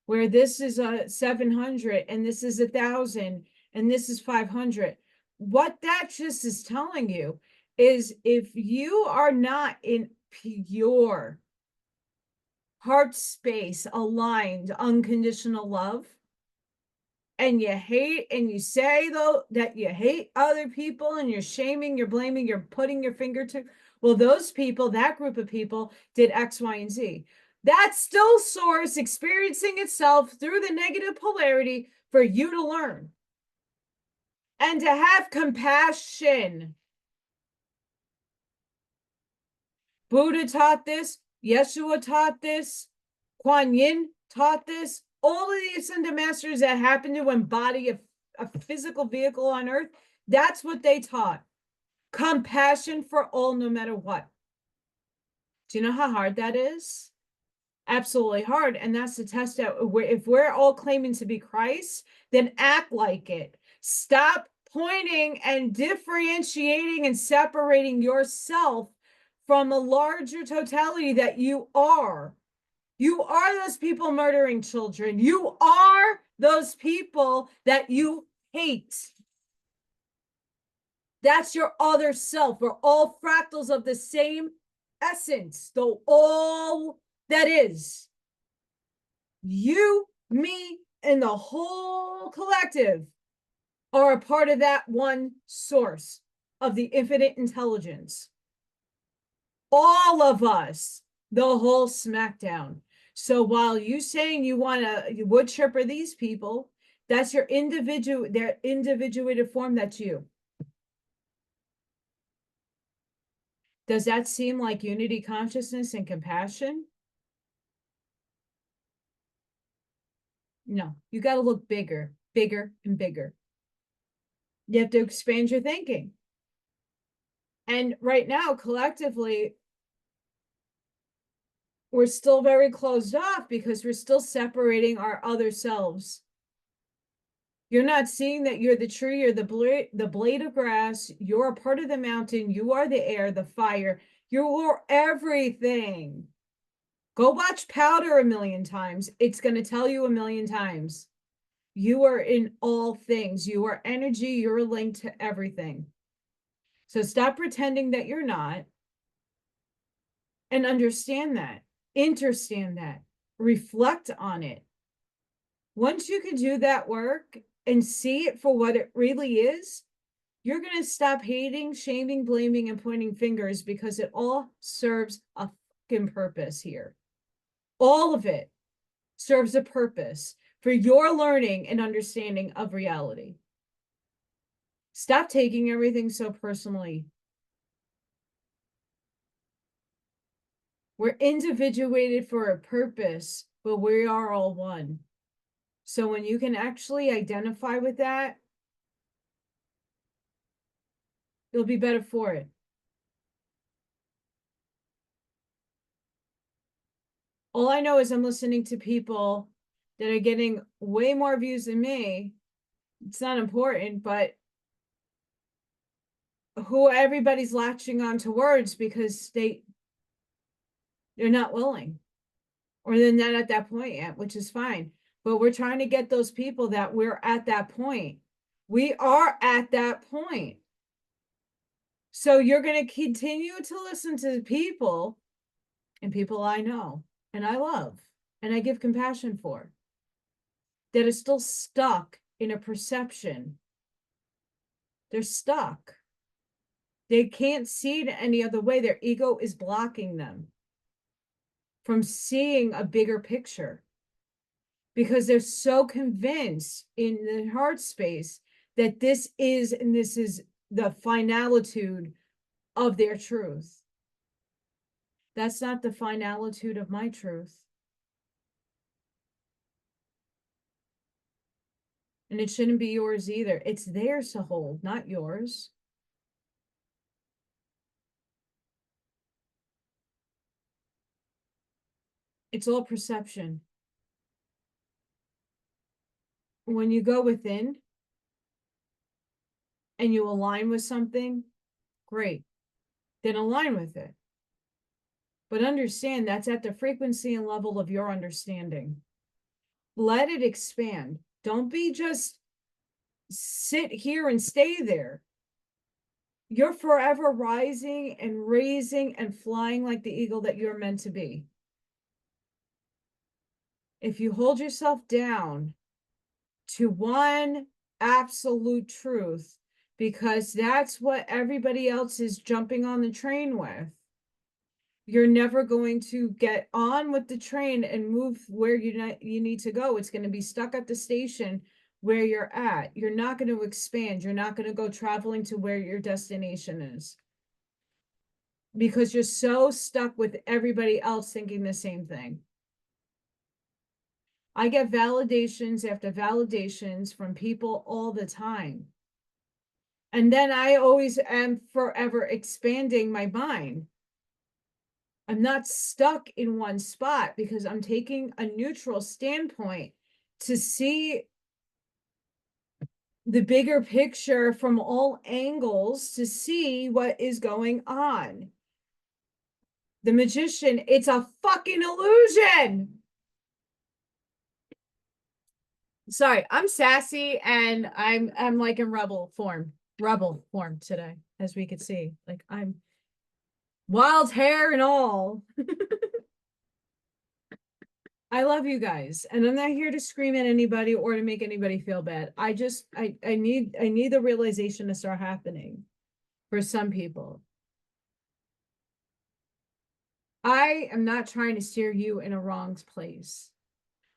where this is a 700 and this is 1,000 and this is 500. What that just is telling you is if you are not in pure heart space, aligned, unconditional love, and you hate and you say though that you hate other people and you're shaming, you're blaming, you're putting your finger to, well, those people, that group of people did X, Y, and Z. That's still source experiencing itself through the negative polarity for you to learn and to have compassion. Buddha taught this, Yeshua taught this, Kuan Yin taught this. All of the ascended masters that happen to embody a physical vehicle on earth, that's what they taught. Compassion for all, no matter what. Do you know how hard that is? Absolutely hard. And that's the test that if we're all claiming to be Christ, then act like it. Stop pointing and differentiating and separating yourself from a larger totality that you are. You are those people murdering children. You are those people that you hate. That's your other self. We're all fractals of the same essence, though all that is. You, me, and the whole collective are a part of that one source of the infinite intelligence. All of us, the whole smackdown. So while you saying you want to wood chipper these people, that's your individual, their individuated form, that's you. Does that seem like unity consciousness and compassion? No, you got to look bigger, bigger, and bigger. You have to expand your thinking. And right now, collectively, we're still very closed off because we're still separating our other selves. You're not seeing that you're the tree, you're the blade of grass, you're a part of the mountain, you are the air, the fire, you're everything. Go watch Powder a million times. It's going to tell you a million times. You are in all things. You are energy, you're linked to everything. So stop pretending that you're not and understand that, understand that, reflect on it. Once you can do that work and see it for what it really is, you're going to stop hating, shaming, blaming, and pointing fingers because it all serves a fucking purpose here. All of it serves a purpose for your learning and understanding of reality. Stop taking everything so personally. We're individuated for a purpose, but we are all one. So when you can actually identify with that, you'll be better for it. All I know is I'm listening to people that are getting way more views than me. It's not important, but who everybody's latching on to words because they're not willing, or they're not at that point yet, which is fine. But we're trying to get those people that we're at that point. We are at that point. So you're going to continue to listen to people and people I know and I love and I give compassion for that are still stuck in a perception. They're stuck. They can't see it any other way. Their ego is blocking them from seeing a bigger picture because they're so convinced in the heart space that this is the finalitude of their truth. That's not the finalitude of my truth. And it shouldn't be yours either. It's theirs to hold, not yours. It's all perception. When you go within and you align with something, great. Then align with it. But understand that's at the frequency and level of your understanding. Let it expand. Don't be just sit here and stay there. You're forever rising and raising and flying like the eagle that you're meant to be. If you hold yourself down to one absolute truth, because that's what everybody else is jumping on the train with, you're never going to get on with the train and move where you need to go. It's going to be stuck at the station where you're at. You're not going to expand. You're not going to go traveling to where your destination is, because you're so stuck with everybody else thinking the same thing. I get validations after validations from people all the time. And then I always am forever expanding my mind. I'm not stuck in one spot because I'm taking a neutral standpoint to see the bigger picture from all angles, to see what is going on. The magician, it's a fucking illusion. Sorry, I'm sassy and I'm like in rebel form today, as we could see. Like I'm wild hair and all. I love you guys, and I'm not here to scream at anybody or to make anybody feel bad. I need the realization to start happening for some people. I am not trying to steer you in a wrong place.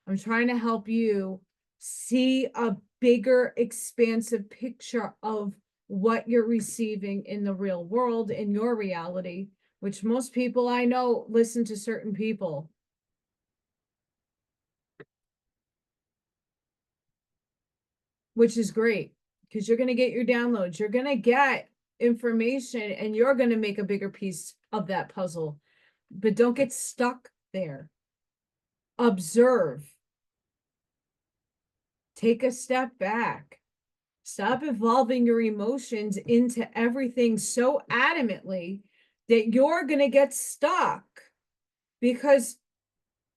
I'm trying to help you see a bigger, expansive picture of what you're receiving in the real world, in your reality, which most people I know listen to certain people. Which is great, because you're going to get your downloads. You're going to get information and you're going to make a bigger piece of that puzzle. But don't get stuck there. Observe. Take a step back. Stop evolving your emotions into everything so adamantly that you're going to get stuck. Because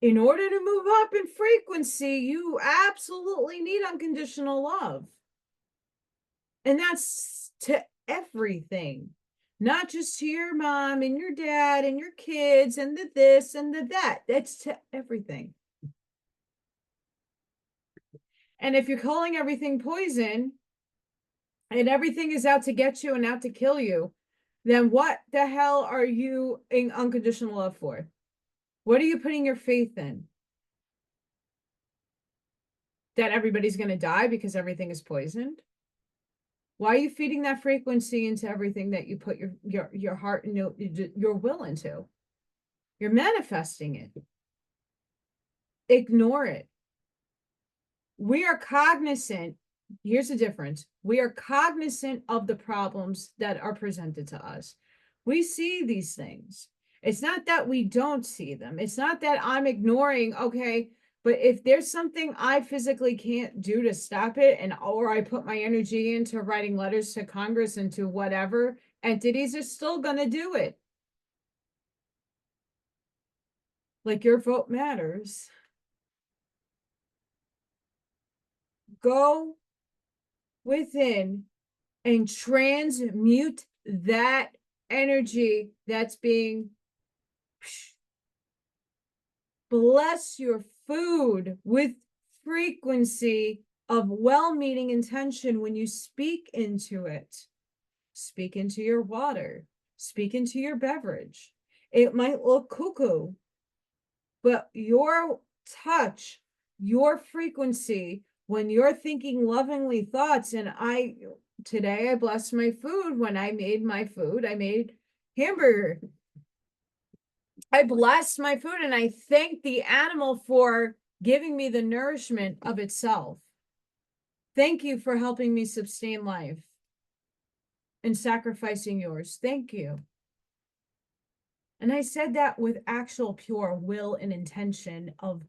in order to move up in frequency, you absolutely need unconditional love. And that's to everything, not just to your mom and your dad and your kids and the this and the that. That's to everything. And if you're calling everything poison and everything is out to get you and out to kill you, then what the hell are you in unconditional love for? What are you putting your faith in? That everybody's going to die because everything is poisoned? Why are you feeding that frequency into everything that you put your heart and your will into? You're manifesting it. Ignore it. We are cognizant. Here's the difference. We are cognizant of the problems that are presented to us. We see these things. It's not that we don't see them. It's not that I'm ignoring, okay, but if there's something I physically can't do to stop it, and or I put my energy into writing letters to Congress and to whatever, entities are still going to do it. Like your vote matters. Go within and transmute that energy that's being. Bless your food with frequency of well-meaning intention when you speak into it. Speak into your water. Speak into your beverage. It might look cuckoo, but your touch, your frequency, when you're thinking lovingly thoughts, and today I blessed my food when I made my food. I made hamburger. I blessed my food and I thanked the animal for giving me the nourishment of itself. Thank you for helping me sustain life and sacrificing yours. Thank you. And I said that with actual pure will and intention of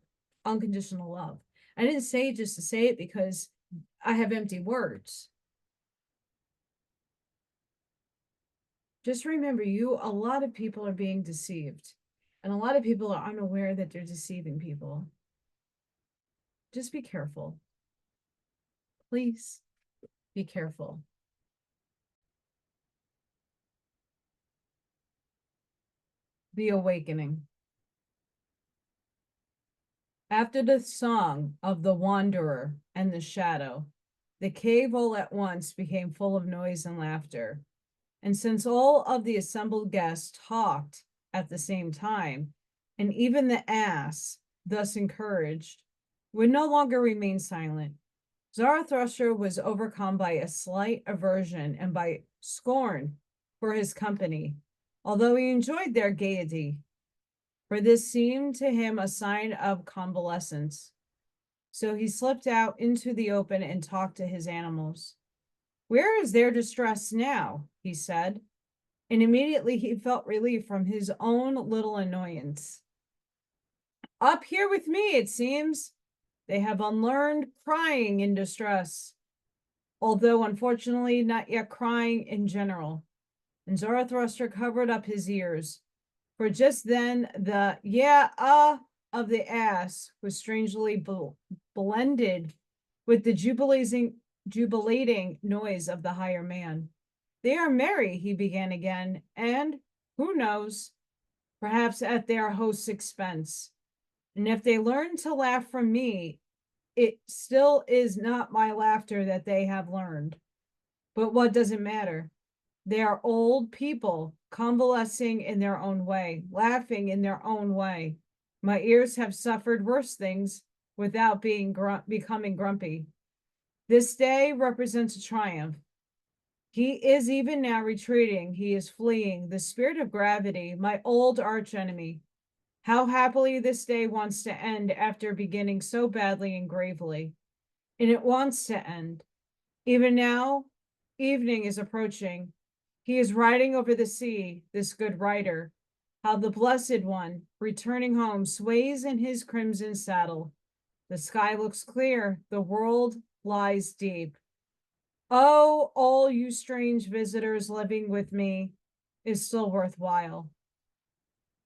unconditional love. I didn't say it just to say it because I have empty words. Just remember, a lot of people are being deceived, and a lot of people are unaware that they're deceiving people. Just be careful. Please be careful. The awakening. After the song of the wanderer and the shadow, the cave all at once became full of noise and laughter. And since all of the assembled guests talked at the same time, and even the ass, thus encouraged, would no longer remain silent, Zarathustra was overcome by a slight aversion and by scorn for his company, although he enjoyed their gaiety, for this seemed to him a sign of convalescence. So he slipped out into the open and talked to his animals. "Where is their distress now?" he said, and immediately he felt relief from his own little annoyance. "Up here with me, it seems. They have unlearned crying in distress, although unfortunately not yet crying in general." And Zarathustra covered up his ears, for just then the of the ass was strangely blended with the jubilating noise of the higher man. "They are merry," he began again, "and who knows, perhaps at their host's expense. And if they learn to laugh from me, it still is not my laughter that they have learned. But what does it matter? They are old people, convalescing in their own way, laughing in their own way. My ears have suffered worse things without becoming grumpy. This day represents a triumph. He is even now retreating. He is fleeing. The spirit of gravity, my old archenemy. How happily this day wants to end after beginning so badly and gravely. And it wants to end. Even now, evening is approaching. He is riding over the sea, this good rider. How the Blessed One, returning home, sways in his crimson saddle. The sky looks clear. The world lies deep. Oh, all you strange visitors living with me is still worthwhile.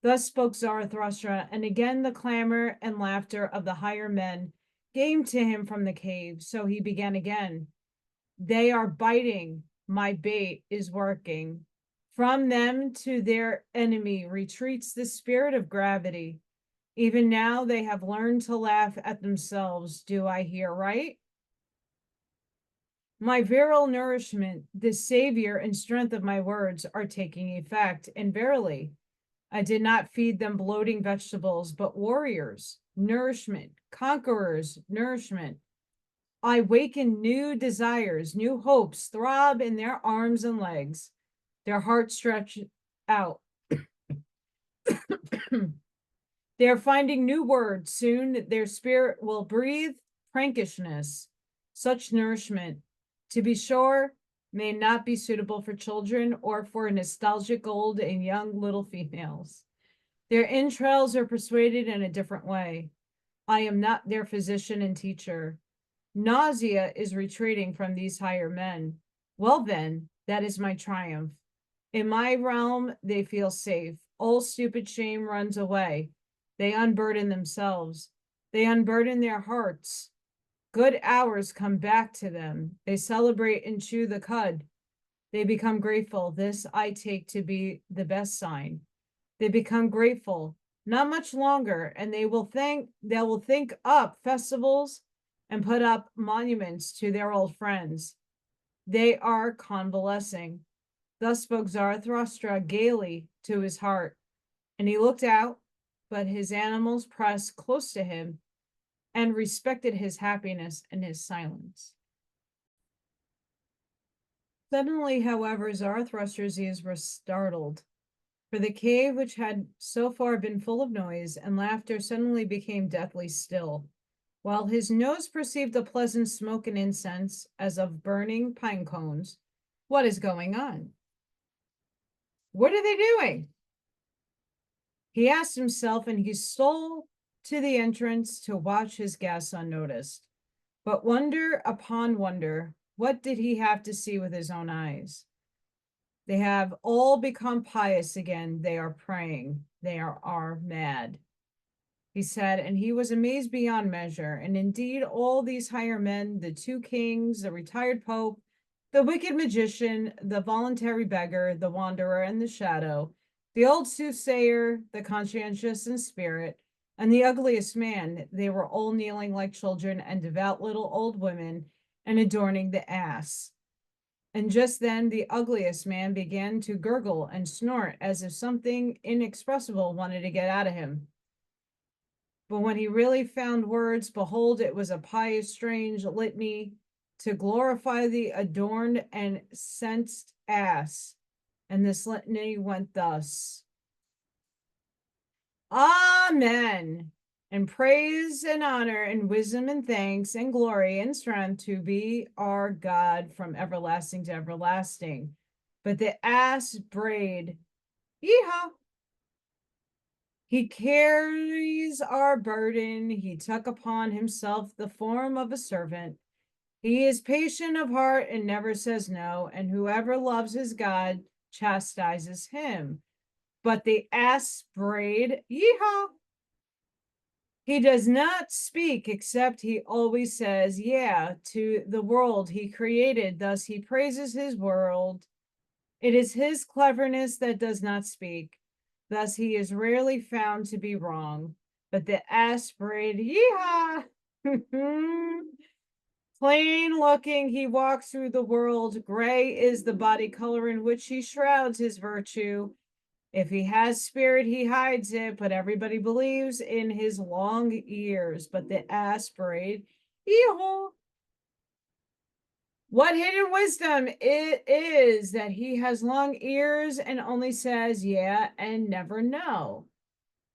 Thus spoke Zarathustra, and again the clamor and laughter of the higher men came to him from the cave. So he began again. They are biting. My bait is working. From them to their enemy retreats the spirit of gravity. Even now they have learned to laugh at themselves. Do I hear right? My virile nourishment, the savior and strength of my words, are taking effect, and verily, I did not feed them bloating vegetables, but warriors, nourishment, conquerors, nourishment. I waken new desires, new hopes throb in their arms and legs, their hearts stretch out. They are finding new words. Soon their spirit will breathe prankishness. Such nourishment, to be sure, may not be suitable for children or for nostalgic old and young little females. Their entrails are persuaded in a different way. I am not their physician and teacher. Nausea is retreating from these higher men. Well then, that is my triumph. In my realm, they feel safe. All stupid shame runs away. They unburden themselves. They unburden their hearts. Good hours come back to them. They celebrate and chew the cud. They become grateful. This I take to be the best sign. They become grateful. Not much longer, and they will think up festivals and put up monuments to their old friends. They are convalescing. Thus spoke Zarathustra gaily to his heart, and he looked out, but his animals pressed close to him and respected his happiness and his silence. Suddenly, however, Zarathustra's ears were startled, for the cave, which had so far been full of noise and laughter, suddenly became deathly still, while his nose perceived a pleasant smoke and incense as of burning pine cones. What is going on? What are they doing? He asked himself, and he stole to the entrance to watch his guests unnoticed. But wonder upon wonder, what did he have to see with his own eyes? They have all become pious again. They are praying. They are mad, he said, and he was amazed beyond measure. And indeed, all these higher men, the two kings, the retired pope, the wicked magician, the voluntary beggar, the wanderer, and the shadow, the old soothsayer, the conscientious in spirit, and the ugliest man, they were all kneeling like children and devout little old women and adorning the ass. And just then the ugliest man began to gurgle and snort as if something inexpressible wanted to get out of him. But when he really found words, behold, it was a pious, strange litany to glorify the adorned and censed ass. And this litany went thus: Amen. And praise and honor and wisdom and thanks and glory and strength to be our God from everlasting to everlasting. But the ass brayed, Yeehaw! He carries our burden. He took upon himself the form of a servant. He is patient of heart and never says no. And whoever loves his God chastises him. But the ass brayed, Yeehaw! He does not speak, except he always says, yeah, to the world he created. Thus he praises his world. It is his cleverness that does not speak. Thus he is rarely found to be wrong. But the ass brayed, yeehaw! Plain looking, he walks through the world. Gray is the body color in which he shrouds his virtue. If he has spirit, he hides it, but everybody believes in his long ears. But the ass brayed, Eehaw! What hidden wisdom it is that he has long ears and only says yeah and never no.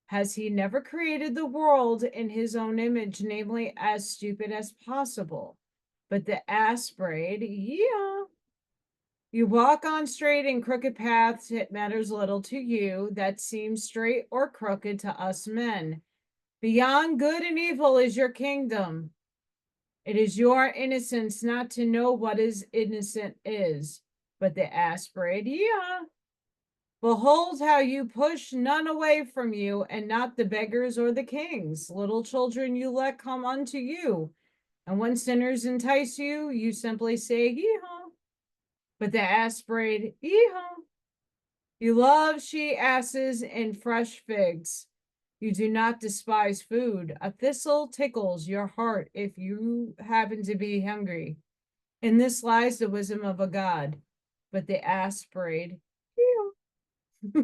Has he never created the world in his own image, namely as stupid as possible? But the ass brayed, yeah. You walk on straight and crooked paths, it matters little to you. That seems straight or crooked to us men. Beyond good and evil is your kingdom. It is your innocence not to know what is innocent is. But the ass brayed, yeah. Behold how you push none away from you, and not the beggars or the kings. Little children you let come unto you. And when sinners entice you, you simply say, Yee-haw. But the ass brayed, Yee-haw. You love she asses and fresh figs. You do not despise food. A thistle tickles your heart if you happen to be hungry. In this lies the wisdom of a god. But the ass brayed, Yee-haw.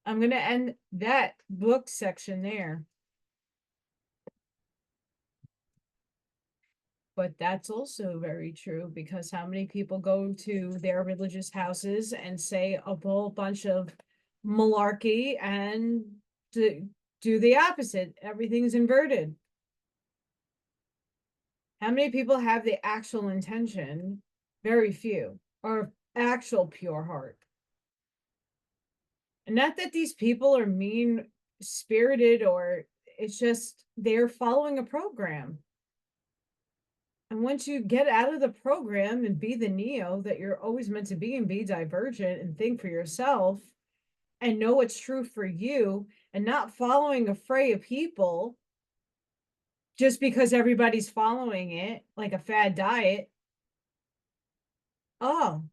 I'm going to end that book section there. But that's also very true, because how many people go to their religious houses and say a whole bunch of malarkey and do the opposite? Everything's inverted. How many people have the actual intention? Very few, or actual pure heart. And not that these people are mean spirited, or it's just they're following a program. And once you get out of the program and be the Neo that you're always meant to be, and be divergent and think for yourself and know what's true for you, and not following a fray of people just because everybody's following it like a fad diet. Oh,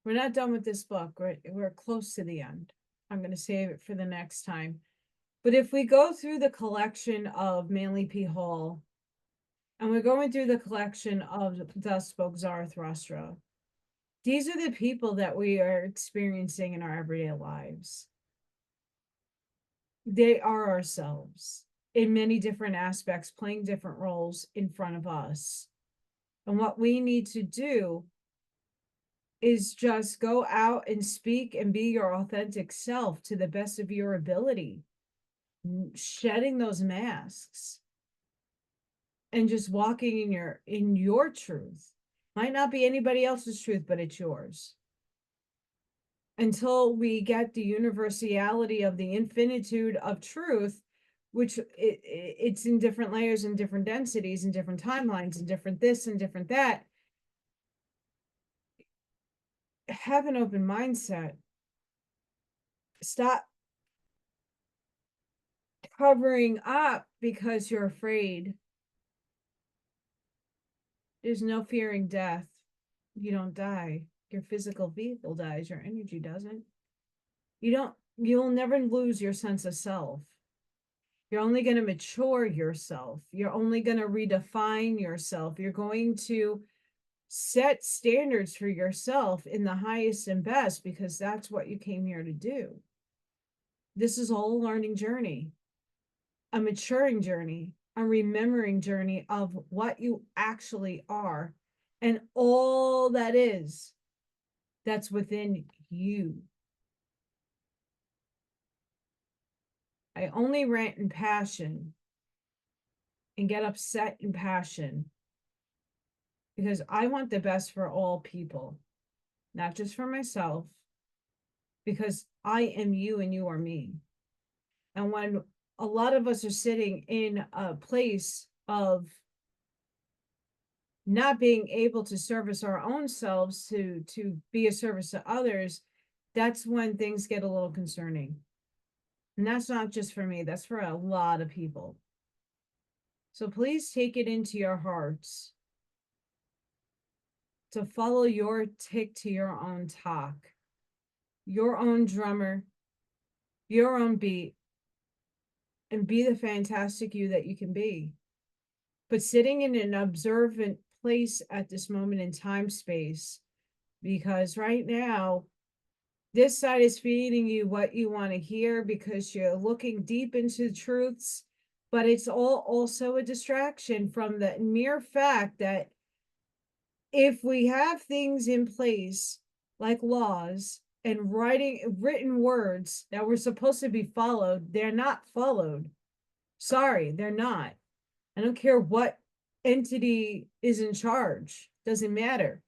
we're not done with this book. We're close to the end. I'm going to save it for the next time. But if we go through the collection of Manly P. Hall, and we're going through the collection of Thus Spoke Zarathustra, these are the people that we are experiencing in our everyday lives. They are ourselves in many different aspects, playing different roles in front of us. And what we need to do is just go out and speak and be your authentic self to the best of your ability, shedding those masks and just walking in your truth. Might not be anybody else's truth, but it's yours. Until we get the universality of the infinitude of truth, which it's in different layers and different densities and different timelines and different this and different that. Have an open mindset. Stop covering up because you're afraid. There's no fearing death. You don't die. Your physical vehicle dies, your energy doesn't. You'll never lose your sense of self. You're only going to mature yourself. You're only going to redefine yourself. You're going to set standards for yourself in the highest and best, because that's what you came here to do. This is all a learning journey, a maturing journey, a remembering journey of what you actually are and all that is that's within you. I only rant in passion and get upset in passion because I want the best for all people, not just for myself, because I am you and you are me. And when a lot of us are sitting in a place of not being able to service our own selves to be a service to others, that's when things get a little concerning. And that's not just for me, that's for a lot of people. So please take it into your hearts to follow your tick to your own talk, your own drummer, your own beat, and be the fantastic you that you can be. But sitting in an observant place at this moment in time space, because right now, this side is feeding you what you want to hear because you're looking deep into truths, but it's all also a distraction from the mere fact that if we have things in place like laws and written words that were supposed to be followed, they're not followed. Sorry, they're not. I don't care what entity is in charge, doesn't matter.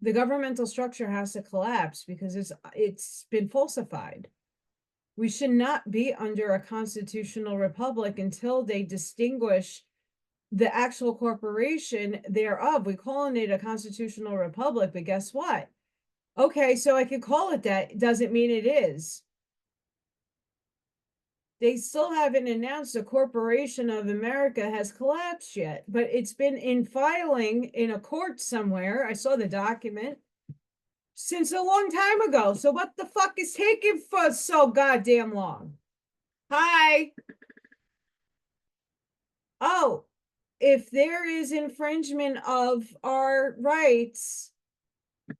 The governmental structure has to collapse because it's been falsified. We should not be under a constitutional republic until they distinguish the actual corporation thereof. We're calling it a constitutional republic, but guess what? Okay, so I could call it that. It doesn't mean it is. They still haven't announced a corporation of America has collapsed yet, but it's been in filing in a court somewhere. I saw the document since a long time ago. So what the fuck is taking for so goddamn long? Hi. Oh, if there is infringement of our rights,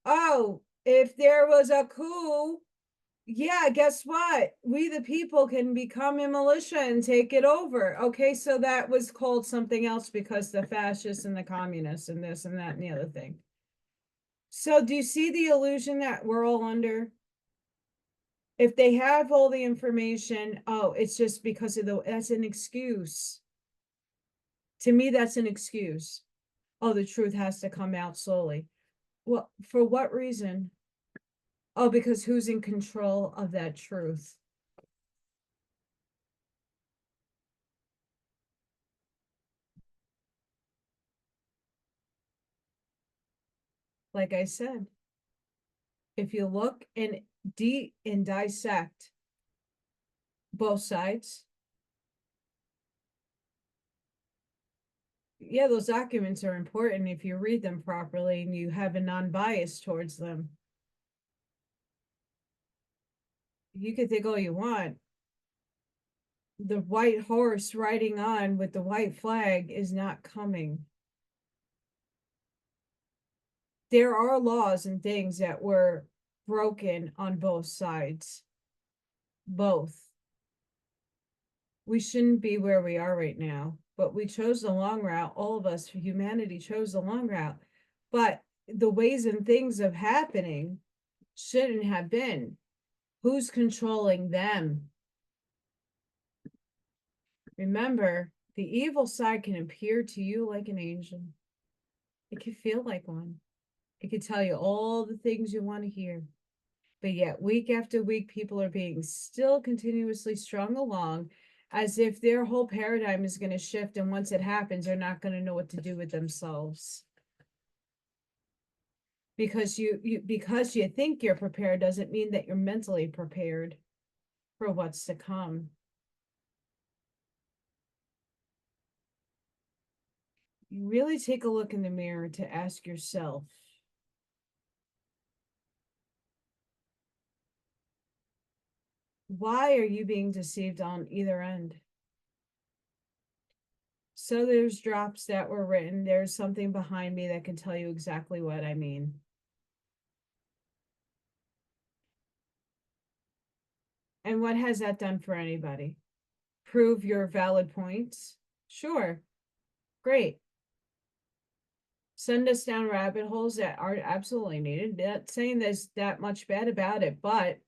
oh, if there was a coup, yeah, guess what? We the people can become a militia and take it over. Okay, so that was called something else because the fascists and the communists and this and that and the other thing. So do you see the illusion that we're all under? If they have all the information, oh, it's just because of that's an excuse. To me, that's an excuse. Oh, the truth has to come out slowly. Well, for what reason? Oh, because who's in control of that truth? Like I said, if you look and dissect both sides, yeah, those documents are important if you read them properly and you have a non-bias towards them. You can think all you want. The white horse riding on with the white flag is not coming. There are laws and things that were broken on both sides. Both. We shouldn't be where we are right now, but we chose the long route. All of us, humanity, chose the long route. But the ways and things of happening shouldn't have been. Who's controlling them? Remember, the evil side can appear to you like an angel. It can feel like one. It can tell you all the things you want to hear. But yet, week after week, people are being still continuously strung along as if their whole paradigm is going to shift. And once it happens, they're not going to know what to do with themselves. Because because you think you're prepared doesn't mean that you're mentally prepared for what's to come. You really take a look in the mirror to ask yourself, why are you being deceived on either end? So there's drops that were written. There's something behind me that can tell you exactly what I mean. And what has that done for anybody? Prove your valid points? Sure. Great. Send us down rabbit holes that are absolutely needed. Not saying there's that much bad about it, but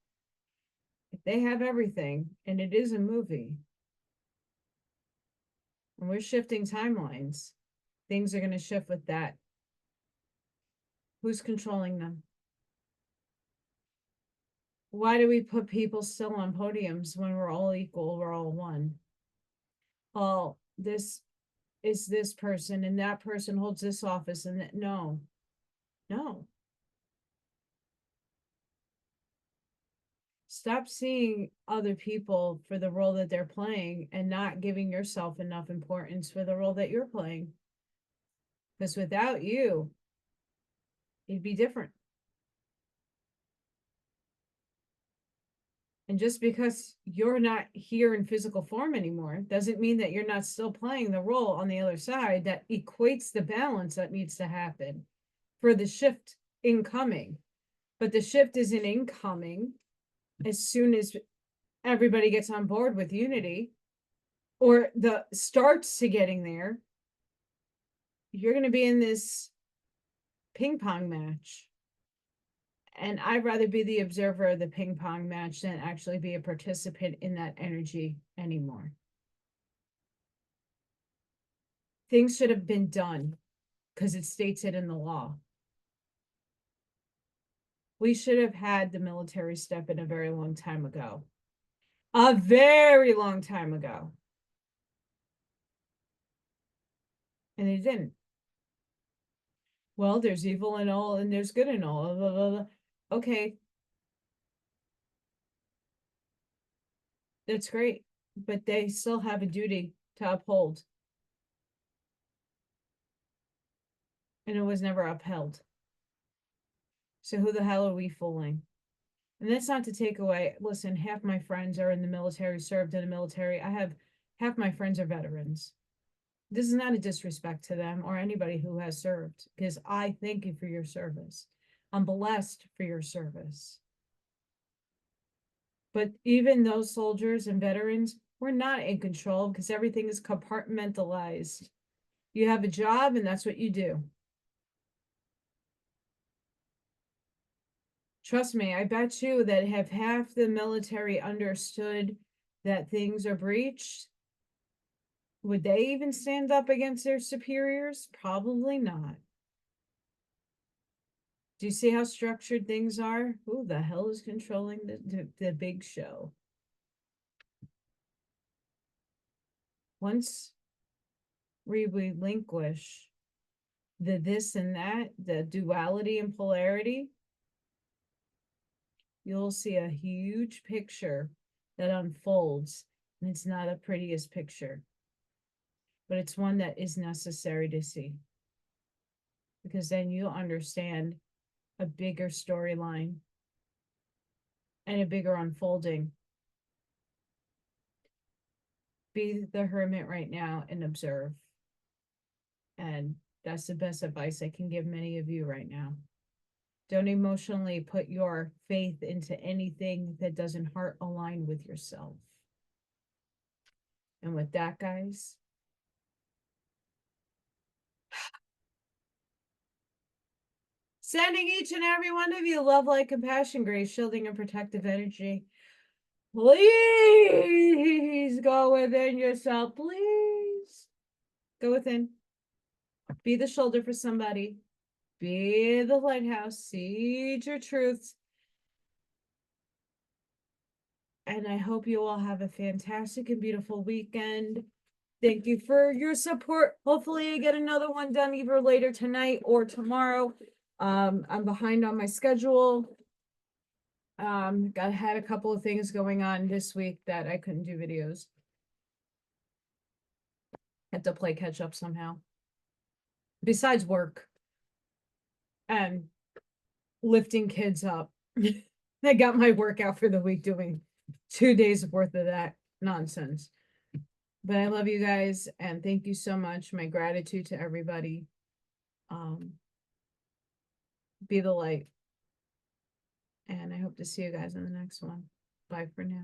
if they have everything and it is a movie and we're shifting timelines, things are going to shift with that. Who's controlling them? Why do we put people still on podiums when we're all equal, we're all one? Oh, this is this person and that person holds this office and that. No. Stop seeing other people for the role that they're playing and not giving yourself enough importance for the role that you're playing. Because without you, it'd be different. And just because you're not here in physical form anymore doesn't mean that you're not still playing the role on the other side that equates the balance that needs to happen for the shift incoming. But the shift isn't incoming as soon as everybody gets on board with unity or the starts to getting there. You're going to be in this ping pong match. And I'd rather be the observer of the ping pong match than actually be a participant in that energy anymore. Things should have been done because it states it in the law. We should have had the military step in a very long time ago. A very long time ago. And they didn't. Well, there's evil in all and there's good in all. Blah, blah, blah. Okay. That's great. But they still have a duty to uphold. And it was never upheld. So who the hell are we fooling? And that's not to take away, listen, half my friends are in the military, served in the military. I have half my friends are veterans. This is not a disrespect to them or anybody who has served, because I thank you for your service. I'm blessed for your service. But even those soldiers and veterans, we're not in control because everything is compartmentalized. You have a job and that's what you do. Trust me, I bet you that have half the military understood that things are breached, would they even stand up against their superiors? Probably not. Do you see how structured things are? Who the hell is controlling the big show? Once we relinquish the this and that, the duality and polarity, you'll see a huge picture that unfolds. And it's not the prettiest picture, but it's one that is necessary to see. Because then you'll understand a bigger storyline and a bigger unfolding. Be the hermit right now and observe. And that's the best advice I can give many of you right now. Don't emotionally put your faith into anything that doesn't heart align with yourself. And with that, guys, Sending each and every one of you love, light, compassion, grace, shielding, and protective energy. Please go within yourself. Please go within. Be the shoulder for somebody. Be the lighthouse. See your truths. And I hope you all have a fantastic and beautiful weekend. Thank you for your support. Hopefully I get another one done either later tonight or tomorrow. I'm behind on my schedule. Had a couple of things going on this week that I couldn't do videos. Had to play catch up somehow. Besides work and lifting kids up. I got my workout for the week doing 2 days worth of that nonsense. But I love you guys and thank you so much. My gratitude to everybody. Be the light. And I hope to see you guys in the next one. Bye for now.